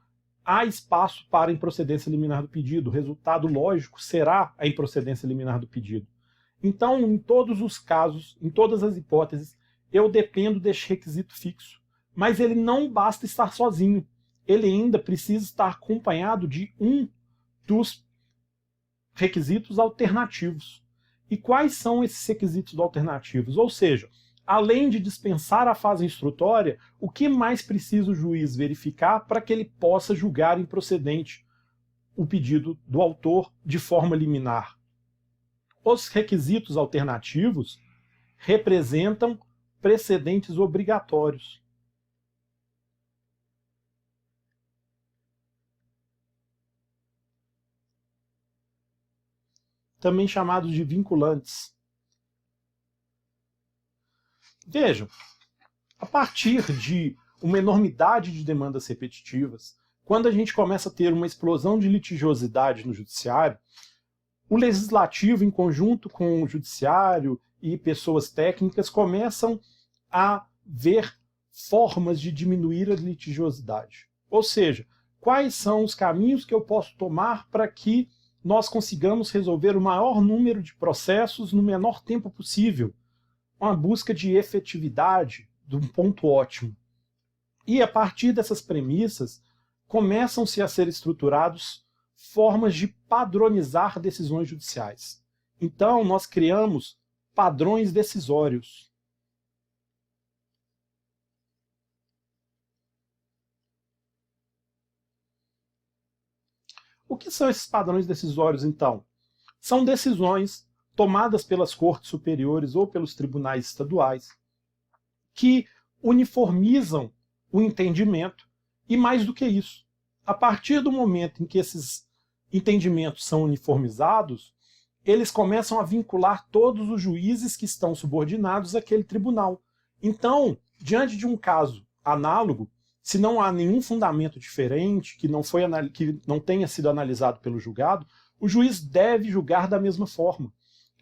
há espaço para a improcedência liminar do pedido. O resultado lógico será a improcedência liminar do pedido. Então, em todos os casos, em todas as hipóteses, eu dependo deste requisito fixo. Mas ele não basta estar sozinho. Ele ainda precisa estar acompanhado de um dos requisitos alternativos. E quais são esses requisitos alternativos? Ou seja, além de dispensar a fase instrutória, o que mais precisa o juiz verificar para que ele possa julgar improcedente o pedido do autor de forma liminar? Os requisitos alternativos representam precedentes obrigatórios. Também chamados de vinculantes. Vejam, a partir de uma enormidade de demandas repetitivas, quando a gente começa a ter uma explosão de litigiosidade no judiciário, o legislativo, em conjunto com o judiciário e pessoas técnicas, começam a ver formas de diminuir a litigiosidade. Ou seja, quais são os caminhos que eu posso tomar para que nós consigamos resolver o maior número de processos no menor tempo possível. Uma busca de efetividade, de um ponto ótimo. E a partir dessas premissas, começam-se a ser estruturados formas de padronizar decisões judiciais. Então, nós criamos padrões decisórios. O que são esses padrões decisórios, então? São decisões tomadas pelas cortes superiores ou pelos tribunais estaduais que uniformizam o entendimento e, mais do que isso, a partir do momento em que esses entendimentos são uniformizados, eles começam a vincular todos os juízes que estão subordinados àquele tribunal. Então, diante de um caso análogo, se não há nenhum fundamento diferente, que não tenha sido analisado pelo julgado, o juiz deve julgar da mesma forma.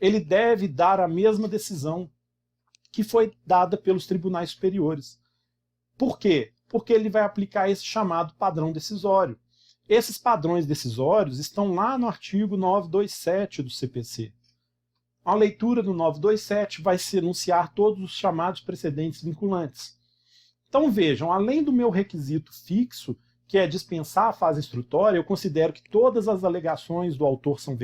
Ele deve dar a mesma decisão que foi dada pelos tribunais superiores. Por quê? Porque ele vai aplicar esse chamado padrão decisório. Esses padrões decisórios estão lá no artigo 927 do CPC. A leitura do 927 vai se enunciar todos os chamados precedentes vinculantes. Então vejam, além do meu requisito fixo, que é dispensar a fase instrutória, eu considero que todas as alegações do autor são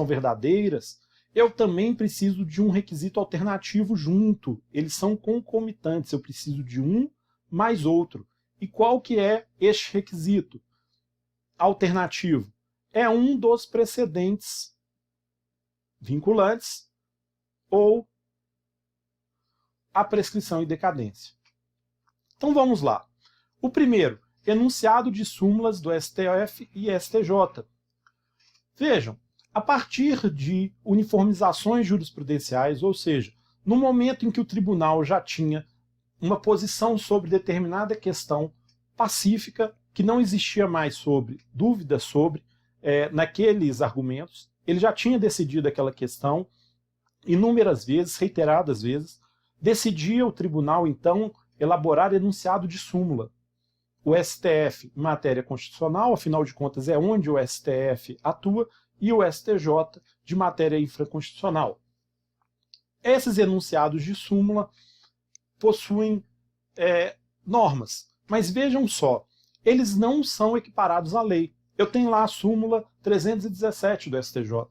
verdadeiras, eu também preciso de um requisito alternativo junto. Eles são concomitantes, eu preciso de um mais outro. E qual que é este requisito alternativo? É um dos precedentes vinculantes ou a prescrição e decadência. Então vamos lá. O primeiro, enunciado de súmulas do STF e STJ. Vejam, a partir de uniformizações jurisprudenciais, ou seja, no momento em que o tribunal já tinha uma posição sobre determinada questão pacífica, que não existia mais dúvida sobre naqueles argumentos, ele já tinha decidido aquela questão inúmeras vezes, reiteradas vezes, decidia o tribunal, então, elaborar enunciado de súmula. O STF, em matéria constitucional, afinal de contas é onde o STF atua, e o STJ, de matéria infraconstitucional. Esses enunciados de súmula possuem normas, mas vejam só, eles não são equiparados à lei. Eu tenho lá a súmula 317 do STJ.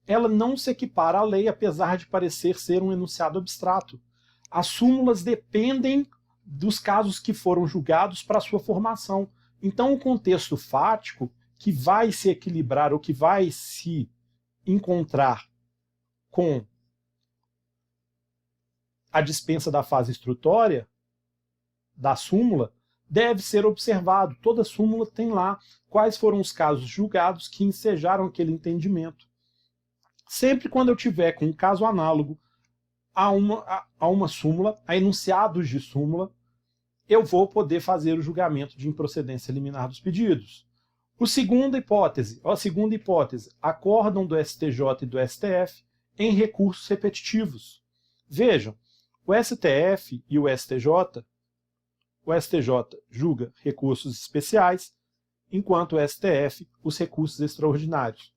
Ela não se equipara à lei, apesar de parecer ser um enunciado abstrato. As súmulas dependem dos casos que foram julgados para sua formação. Então, o contexto fático que vai se equilibrar ou que vai se encontrar com a dispensa da fase instrutória, da súmula, deve ser observado. Toda súmula tem lá quais foram os casos julgados que ensejaram aquele entendimento. Sempre quando eu tiver com um caso análogo a uma súmula, a enunciados de súmula, eu vou poder fazer o julgamento de improcedência liminar dos pedidos. A segunda hipótese, acórdão do STJ e do STF em recursos repetitivos. Vejam, o STF e o STJ julga recursos especiais, enquanto o STF os recursos extraordinários.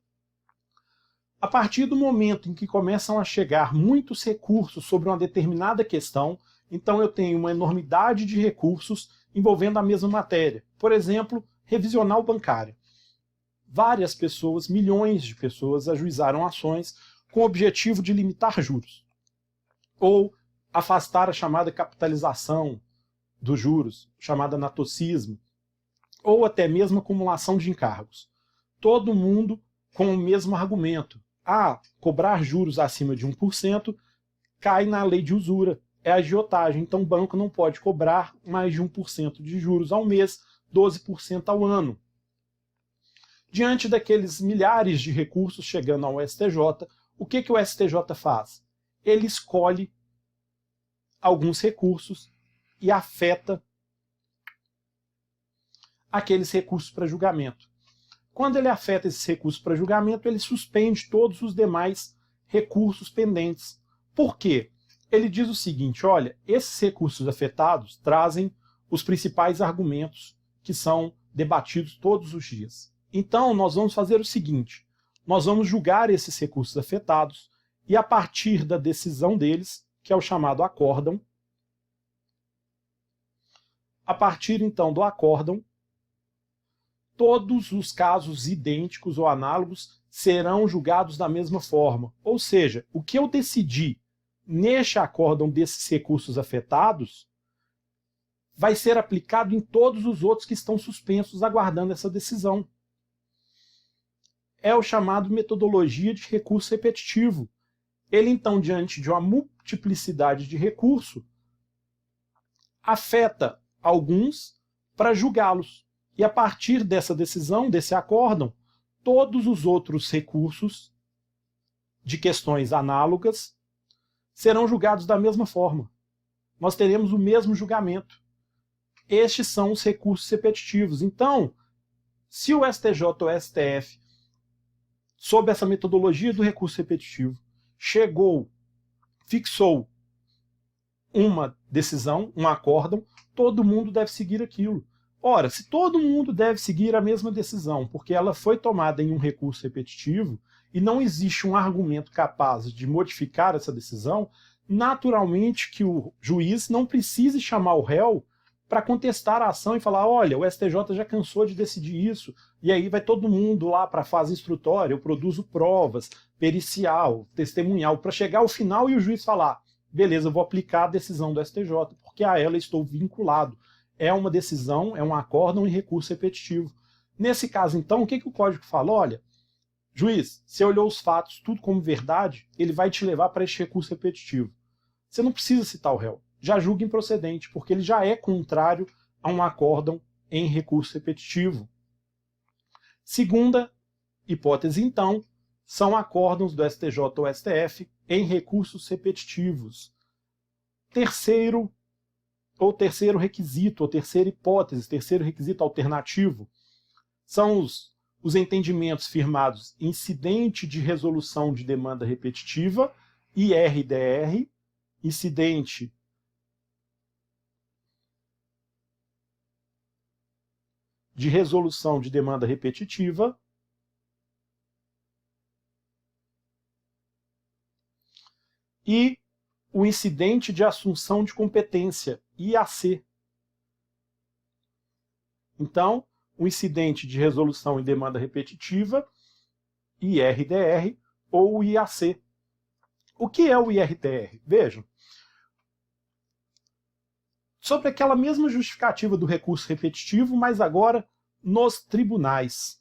A partir do momento em que começam a chegar muitos recursos sobre uma determinada questão, então eu tenho uma enormidade de recursos envolvendo a mesma matéria. Por exemplo, revisional bancária. Várias pessoas, milhões de pessoas, ajuizaram ações com o objetivo de limitar juros, ou afastar a chamada capitalização dos juros, chamada anatocismo, ou até mesmo acumulação de encargos. Todo mundo com o mesmo argumento. Cobrar juros acima de 1% cai na lei de usura, é agiotagem, então o banco não pode cobrar mais de 1% de juros ao mês, 12% ao ano. Diante daqueles milhares de recursos chegando ao STJ, o que o STJ faz? Ele escolhe alguns recursos e afeta aqueles recursos para julgamento. Quando ele afeta esses recursos para julgamento, ele suspende todos os demais recursos pendentes. Por quê? Ele diz o seguinte, olha, esses recursos afetados trazem os principais argumentos que são debatidos todos os dias. Então, nós vamos fazer o seguinte, nós vamos julgar esses recursos afetados e a partir da decisão deles, que é o chamado acórdão, a partir então do acórdão, todos os casos idênticos ou análogos serão julgados da mesma forma. Ou seja, o que eu decidi neste acórdão desses recursos afetados vai ser aplicado em todos os outros que estão suspensos aguardando essa decisão. É o chamado metodologia de recurso repetitivo. Ele, então, diante de uma multiplicidade de recursos, afeta alguns para julgá-los. E a partir dessa decisão, desse acórdão, todos os outros recursos de questões análogas serão julgados da mesma forma. Nós teremos o mesmo julgamento. Estes são os recursos repetitivos. Então, se o STJ ou o STF, sob essa metodologia do recurso repetitivo, fixou uma decisão, um acórdão, todo mundo deve seguir aquilo. Ora, se todo mundo deve seguir a mesma decisão, porque ela foi tomada em um recurso repetitivo, e não existe um argumento capaz de modificar essa decisão, naturalmente que o juiz não precise chamar o réu para contestar a ação e falar, olha, o STJ já cansou de decidir isso, e aí vai todo mundo lá para a fase instrutória, eu produzo provas, pericial, testemunhal, para chegar ao final e o juiz falar, beleza, eu vou aplicar a decisão do STJ, porque a ela estou vinculado. É uma decisão, é um acórdão em recurso repetitivo. Nesse caso, então, o que o código fala? Olha, juiz, você olhou os fatos tudo como verdade, ele vai te levar para este recurso repetitivo. Você não precisa citar o réu, já julga improcedente, porque ele já é contrário a um acórdão em recurso repetitivo. Segunda hipótese, então, são acórdãos do STJ ou STF em recursos repetitivos. Terceiro requisito, ou terceira hipótese, terceiro requisito alternativo, são os entendimentos firmados incidente de resolução de demanda repetitiva, IRDR, incidente de resolução de demanda repetitiva, e o incidente de assunção de competência, IAC. Então, o incidente de resolução em demanda repetitiva, IRDR, ou o IAC. O que é o IRDR? Vejam. Sobre aquela mesma justificativa do recurso repetitivo, mas agora nos tribunais.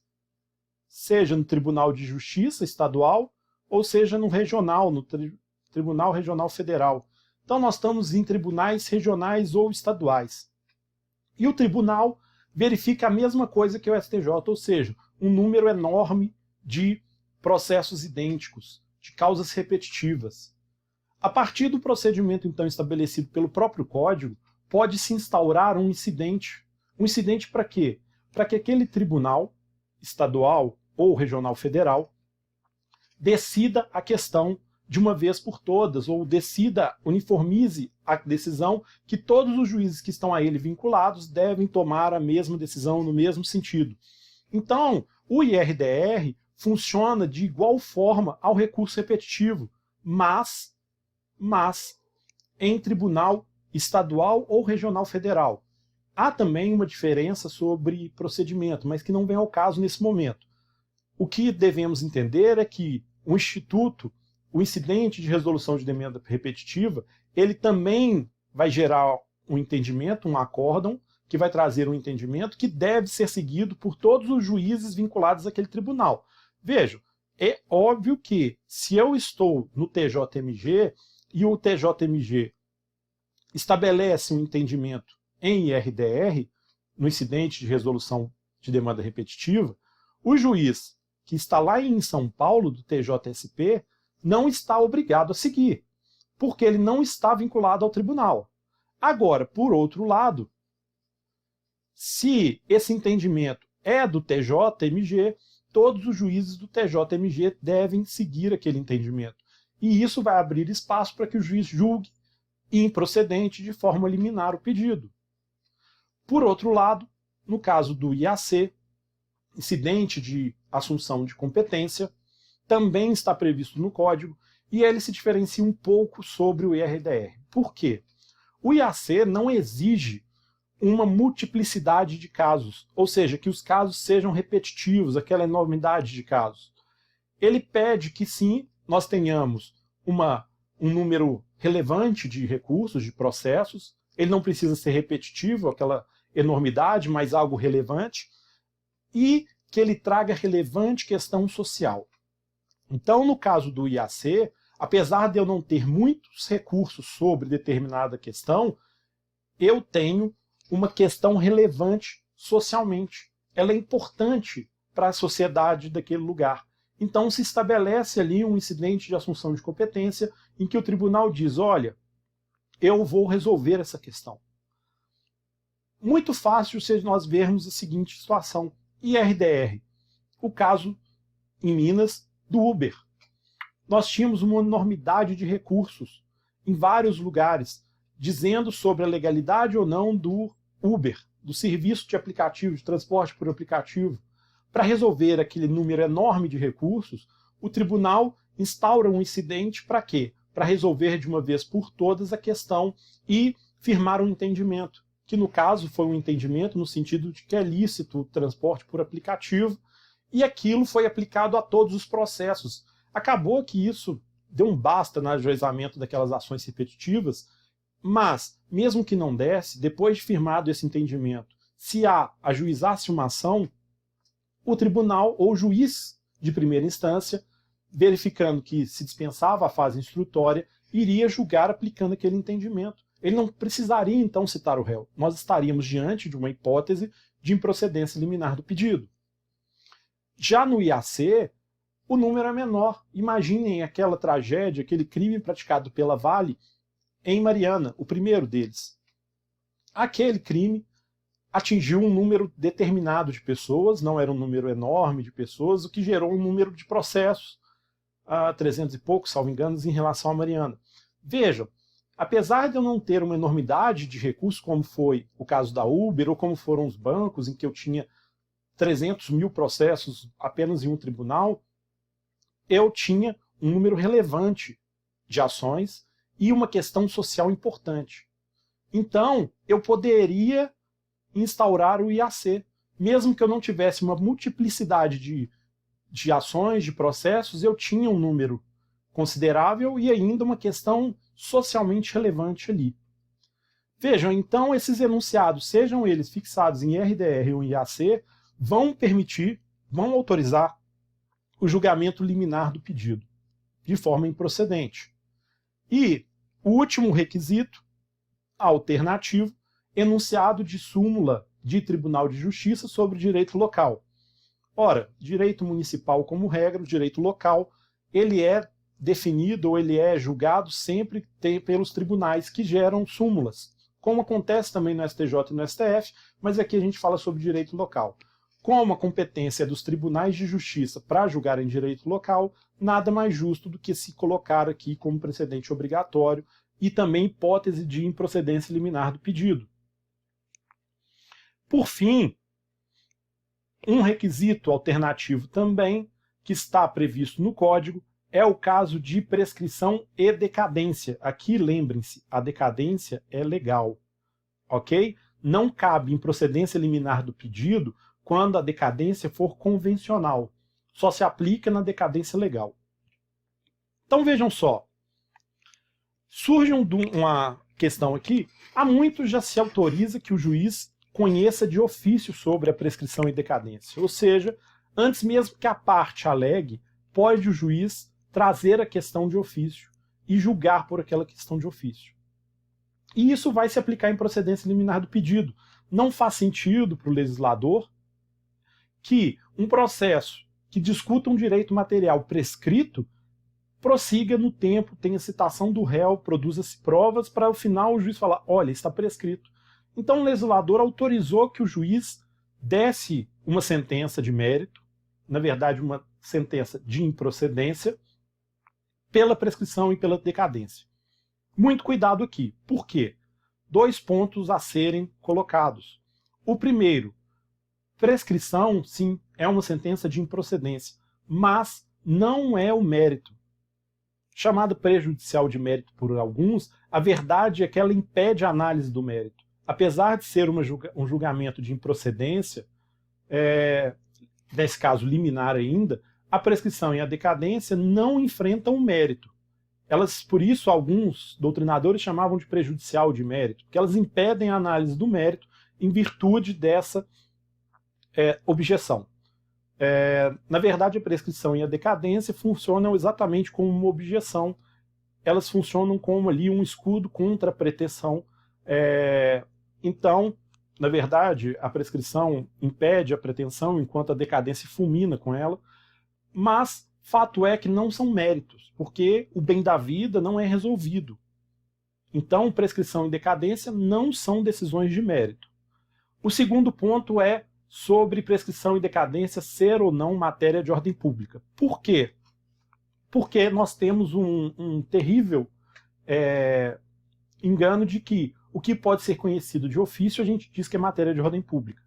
Seja no Tribunal de Justiça estadual, ou seja no regional, no Tribunal Regional Federal. Então nós estamos em tribunais regionais ou estaduais. E o tribunal verifica a mesma coisa que o STJ, ou seja, um número enorme de processos idênticos, de causas repetitivas. A partir do procedimento então estabelecido pelo próprio Código, pode-se instaurar um incidente. Um incidente para quê? Para que aquele tribunal estadual ou regional federal decida a questão de uma vez por todas, ou uniformize a decisão que todos os juízes que estão a ele vinculados devem tomar a mesma decisão no mesmo sentido. Então, o IRDR funciona de igual forma ao recurso repetitivo, mas em tribunal estadual ou regional federal. Há também uma diferença sobre procedimento, mas que não vem ao caso nesse momento. O que devemos entender é que o instituto, o incidente de resolução de demanda repetitiva, ele também vai gerar um entendimento, um acórdão, que vai trazer um entendimento que deve ser seguido por todos os juízes vinculados àquele tribunal. Vejam, é óbvio que se eu estou no TJMG e o TJMG estabelece um entendimento em IRDR, no incidente de resolução de demanda repetitiva, o juiz que está lá em São Paulo, do TJSP, não está obrigado a seguir, porque ele não está vinculado ao tribunal. Agora, por outro lado, Se esse entendimento é do TJMG, todos os juízes do TJMG devem seguir aquele entendimento. E isso vai abrir espaço para que o juiz julgue improcedente de forma a liminar o pedido. Por outro lado, no caso do IAC, incidente de assunção de competência, também está previsto no Código, e ele se diferencia um pouco sobre o IRDR. Por quê? O IAC não exige uma multiplicidade de casos, ou seja, que os casos sejam repetitivos, aquela enormidade de casos. Ele pede que sim, nós tenhamos um número relevante de recursos, de processos, ele não precisa ser repetitivo, aquela enormidade, mas algo relevante, e que ele traga relevante questão social. Então, no caso do IAC, apesar de eu não ter muitos recursos sobre determinada questão, eu tenho uma questão relevante socialmente. Ela é importante para a sociedade daquele lugar. Então se estabelece ali um incidente de assunção de competência em que o tribunal diz, olha, eu vou resolver essa questão. Muito fácil se nós vermos a seguinte situação. IRDR, o caso em Minas do Uber. Nós tínhamos uma enormidade de recursos em vários lugares, dizendo sobre a legalidade ou não do Uber, do serviço de aplicativo, de transporte por aplicativo. Para resolver aquele número enorme de recursos, o tribunal instaura um incidente para quê? Para resolver de uma vez por todas a questão e firmar um entendimento, que no caso foi um entendimento no sentido de que é lícito o transporte por aplicativo, e aquilo foi aplicado a todos os processos. Acabou que isso deu um basta no ajuizamento daquelas ações repetitivas, mas, mesmo que não desse, depois de firmado esse entendimento, se ajuizasse uma ação, o tribunal ou o juiz de primeira instância, verificando que se dispensava a fase instrutória, iria julgar aplicando aquele entendimento. Ele não precisaria então citar o réu. Nós estaríamos diante de uma hipótese de improcedência liminar do pedido. Já no IAC, o número é menor. Imaginem aquela tragédia, aquele crime praticado pela Vale em Mariana, o primeiro deles. Aquele crime atingiu um número determinado de pessoas, não era um número enorme de pessoas, o que gerou um número de processos, 300 e poucos, salvo engano, em relação a Mariana. Vejam, apesar de eu não ter uma enormidade de recursos, como foi o caso da Uber, ou como foram os bancos, em que eu tinha 300 mil processos apenas em um tribunal, eu tinha um número relevante de ações e uma questão social importante. Então, eu poderia instaurar o IAC, mesmo que eu não tivesse uma multiplicidade de ações, de processos, eu tinha um número considerável e ainda uma questão socialmente relevante ali. Vejam, então esses enunciados, sejam eles fixados em IRDR ou em IAC, vão permitir, vão autorizar o julgamento liminar do pedido, de forma improcedente. E o último requisito, alternativo, enunciado de súmula de Tribunal de Justiça sobre direito local. Ora, direito municipal como regra, o direito local, ele é definido ou ele é julgado sempre pelos tribunais que geram súmulas, como acontece também no STJ e no STF, mas aqui a gente fala sobre direito local. Como a competência é dos tribunais de justiça para julgar em direito local, nada mais justo do que se colocar aqui como precedente obrigatório e também hipótese de improcedência liminar do pedido. Por fim, um requisito alternativo também, que está previsto no Código, é o caso de prescrição e decadência. Aqui, lembrem-se, a decadência é legal, ok? Não cabe improcedência liminar do pedido quando a decadência for convencional. Só se aplica na decadência legal. Então vejam só, surge uma questão aqui, há muito já se autoriza que o juiz conheça de ofício sobre a prescrição e decadência. Ou seja, antes mesmo que a parte alegue, pode o juiz trazer a questão de ofício e julgar por aquela questão de ofício. E isso vai se aplicar em procedência liminar do pedido. Não faz sentido para o legislador que um processo que discuta um direito material prescrito prossiga no tempo, tenha citação do réu, produza-se provas para ao final o juiz falar, olha, está prescrito. Então o legislador autorizou que o juiz desse uma sentença de mérito, na verdade uma sentença de improcedência, pela prescrição e pela decadência. Muito cuidado aqui. Por quê? 2 pontos a serem colocados. O primeiro, prescrição, sim, é uma sentença de improcedência, mas não é o mérito. Chamada prejudicial de mérito por alguns, a verdade é que ela impede a análise do mérito. Apesar de ser um julgamento de improcedência, nesse caso liminar ainda, a prescrição e a decadência não enfrentam o mérito. Elas, por isso, alguns doutrinadores chamavam de prejudicial de mérito, porque elas impedem a análise do mérito em virtude dessa objeção. Na verdade, a prescrição e a decadência funcionam exatamente como uma objeção. Elas funcionam como ali um escudo contra a pretensão. Então, na verdade, a prescrição impede a pretensão, enquanto a decadência fulmina com ela. Mas fato é que não são méritos, porque o bem da vida não é resolvido. Então, prescrição e decadência não são decisões de mérito. O segundo ponto é sobre prescrição e decadência ser ou não matéria de ordem pública. Por quê? Porque nós temos um terrível engano de que o que pode ser conhecido de ofício a gente diz que é matéria de ordem pública.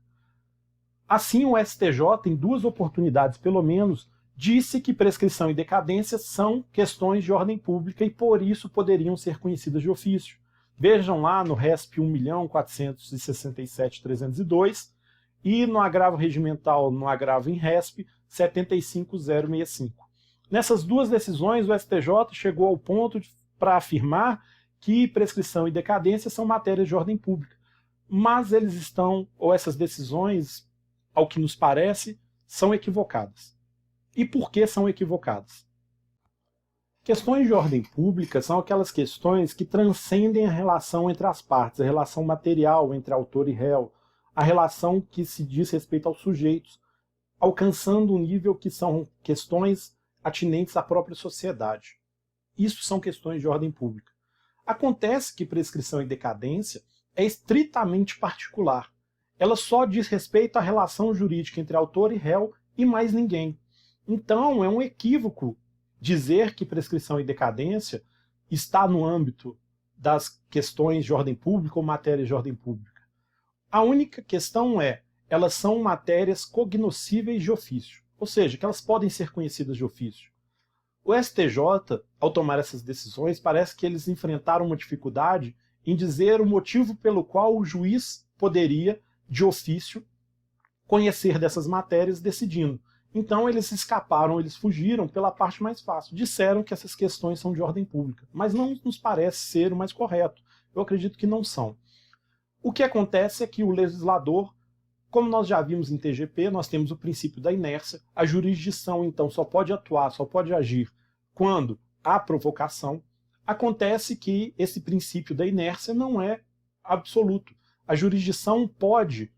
Assim, o STJ, em 2 oportunidades pelo menos, disse que prescrição e decadência são questões de ordem pública e por isso poderiam ser conhecidas de ofício. Vejam lá no RESP 1.467.302 e no agravo regimental, no agravo em RESP 75065. Nessas 2 decisões, o STJ chegou ao ponto para afirmar que prescrição e decadência são matérias de ordem pública. Mas eles estão, ou essas decisões, ao que nos parece, são equivocadas. E por que são equivocadas? Questões de ordem pública são aquelas questões que transcendem a relação entre as partes, a relação material entre autor e réu, a relação que se diz respeito aos sujeitos, alcançando um nível que são questões atinentes à própria sociedade. Isso são questões de ordem pública. Acontece que prescrição e decadência é estritamente particular. Ela só diz respeito à relação jurídica entre autor e réu e mais ninguém. Então, é um equívoco dizer que prescrição e decadência está no âmbito das questões de ordem pública ou matérias de ordem pública. A única questão é, elas são matérias cognoscíveis de ofício, ou seja, que elas podem ser conhecidas de ofício. O STJ, ao tomar essas decisões, parece que eles enfrentaram uma dificuldade em dizer o motivo pelo qual o juiz poderia, de ofício, conhecer dessas matérias decidindo. Então eles escaparam, eles fugiram pela parte mais fácil. Disseram que essas questões são de ordem pública, mas não nos parece ser o mais correto. Eu acredito que não são. O que acontece é que o legislador, como nós já vimos em TGP, nós temos o princípio da inércia. A jurisdição, então, só pode atuar, só pode agir quando há provocação. Acontece que esse princípio da inércia não é absoluto. A jurisdição pode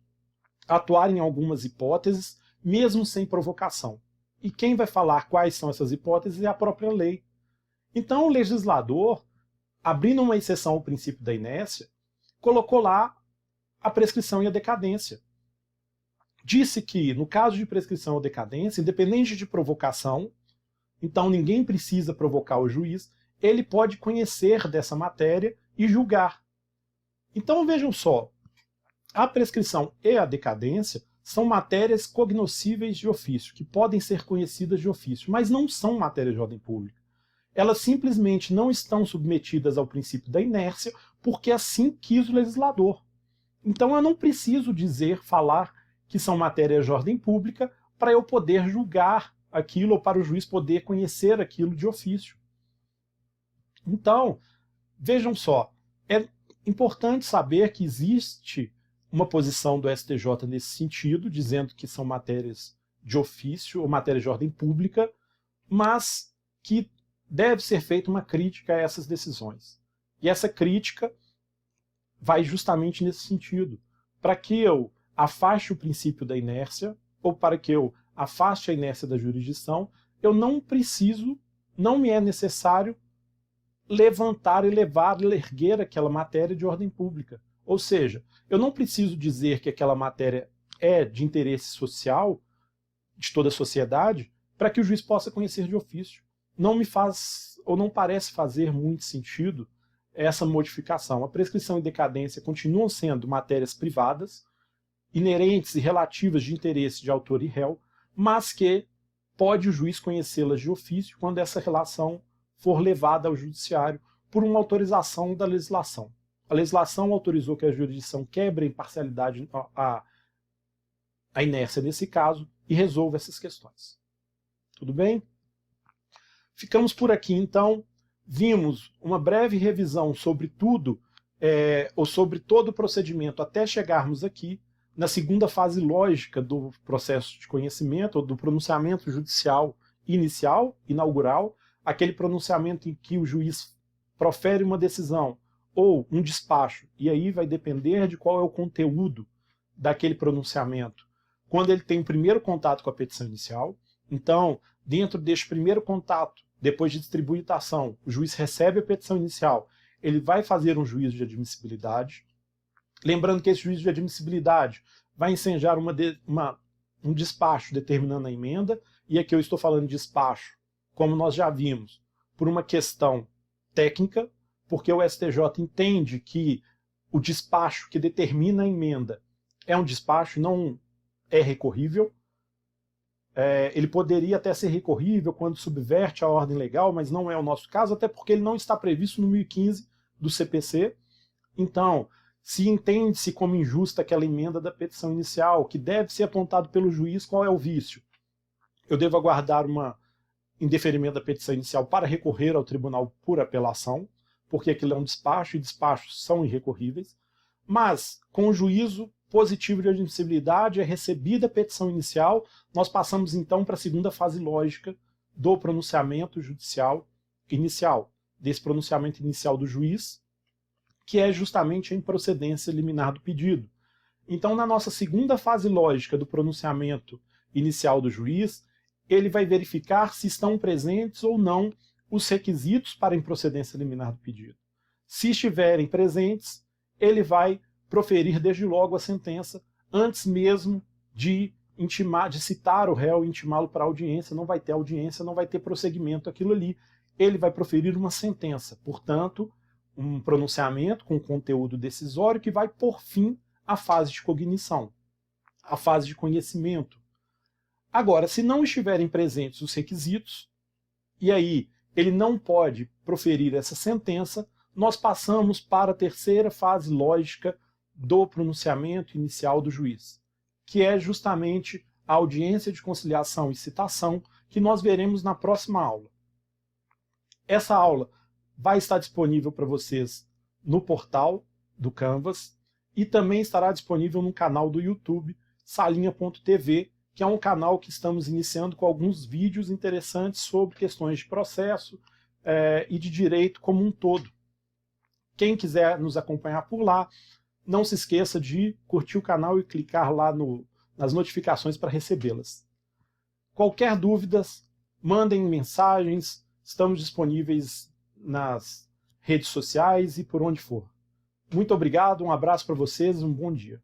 atuar em algumas hipóteses, mesmo sem provocação. E quem vai falar quais são essas hipóteses é a própria lei. Então o legislador, abrindo uma exceção ao princípio da inércia, colocou lá a prescrição e a decadência. Disse que, no caso de prescrição ou decadência, independente de provocação, então ninguém precisa provocar o juiz, ele pode conhecer dessa matéria e julgar. Então vejam só, a prescrição e a decadência são matérias cognoscíveis de ofício, que podem ser conhecidas de ofício, mas não são matérias de ordem pública. Elas simplesmente não estão submetidas ao princípio da inércia, porque assim quis o legislador. Então eu não preciso falar que são matérias de ordem pública para eu poder julgar aquilo, ou para o juiz poder conhecer aquilo de ofício. Então, vejam só, é importante saber que existe uma posição do STJ nesse sentido, dizendo que são matérias de ofício ou matérias de ordem pública, mas que deve ser feita uma crítica a essas decisões. E essa crítica vai justamente nesse sentido, para que eu afaste o princípio da inércia, ou para que eu afaste a inércia da jurisdição, eu não preciso, não me é necessário levantar, elevar, erguer aquela matéria de ordem pública. Ou seja, eu não preciso dizer que aquela matéria é de interesse social de toda a sociedade para que o juiz possa conhecer de ofício. Não me faz, ou não parece fazer muito sentido essa modificação. A prescrição e decadência continuam sendo matérias privadas, inerentes e relativas de interesse de autor e réu, mas que pode o juiz conhecê-las de ofício quando essa relação for levada ao judiciário por uma autorização da legislação. A legislação autorizou que a jurisdição quebre a imparcialidade, a inércia nesse caso, e resolva essas questões. Tudo bem? Ficamos por aqui, então. Vimos uma breve revisão sobre tudo, ou sobre todo o procedimento, até chegarmos aqui na segunda fase lógica do processo de conhecimento, ou do pronunciamento judicial inicial, inaugural, aquele pronunciamento em que o juiz profere uma decisão ou um despacho, e aí vai depender de qual é o conteúdo daquele pronunciamento, quando ele tem o primeiro contato com a petição inicial. Então, dentro deste primeiro contato, depois de distribuição, o juiz recebe a petição inicial, ele vai fazer um juízo de admissibilidade. Lembrando que esse juízo de admissibilidade vai ensejar um despacho determinando a emenda, e aqui eu estou falando de despacho, como nós já vimos, por uma questão técnica, porque o STJ entende que o despacho que determina a emenda é um despacho, não é recorrível. Ele poderia até ser recorrível quando subverte a ordem legal, mas não é o nosso caso, até porque ele não está previsto no 1015 do CPC. Então, se entende-se como injusta aquela emenda da petição inicial, que deve ser apontado pelo juiz, qual é o vício? Eu devo aguardar uma indeferimento da petição inicial para recorrer ao tribunal por apelação, porque aquilo é um despacho, e despachos são irrecorríveis. Mas, com o juízo positivo de admissibilidade, é recebida a petição inicial, nós passamos então para a segunda fase lógica do pronunciamento judicial inicial, desse pronunciamento inicial do juiz, que é justamente a improcedência liminar do pedido. Então, na nossa segunda fase lógica do pronunciamento inicial do juiz, ele vai verificar se estão presentes ou não os requisitos para a improcedência liminar do pedido. Se estiverem presentes, ele vai proferir desde logo a sentença, antes mesmo de citar o réu e intimá-lo para audiência. Não vai ter audiência, não vai ter prosseguimento aquilo ali. Ele vai proferir uma sentença, portanto, um pronunciamento com conteúdo decisório que vai por fim à fase de cognição, a fase de conhecimento. Agora, se não estiverem presentes os requisitos, e aí ele não pode proferir essa sentença, nós passamos para a terceira fase lógica do pronunciamento inicial do juiz, que é justamente a audiência de conciliação e citação, que nós veremos na próxima aula. Essa aula vai estar disponível para vocês no portal do Canvas e também estará disponível no canal do YouTube, salinha.tv, que é um canal que estamos iniciando com alguns vídeos interessantes sobre questões de processo e de direito como um todo. Quem quiser nos acompanhar por lá, não se esqueça de curtir o canal e clicar lá nas notificações para recebê-las. Qualquer dúvidas, mandem mensagens, estamos disponíveis nas redes sociais e por onde for. Muito obrigado, um abraço para vocês, um bom dia.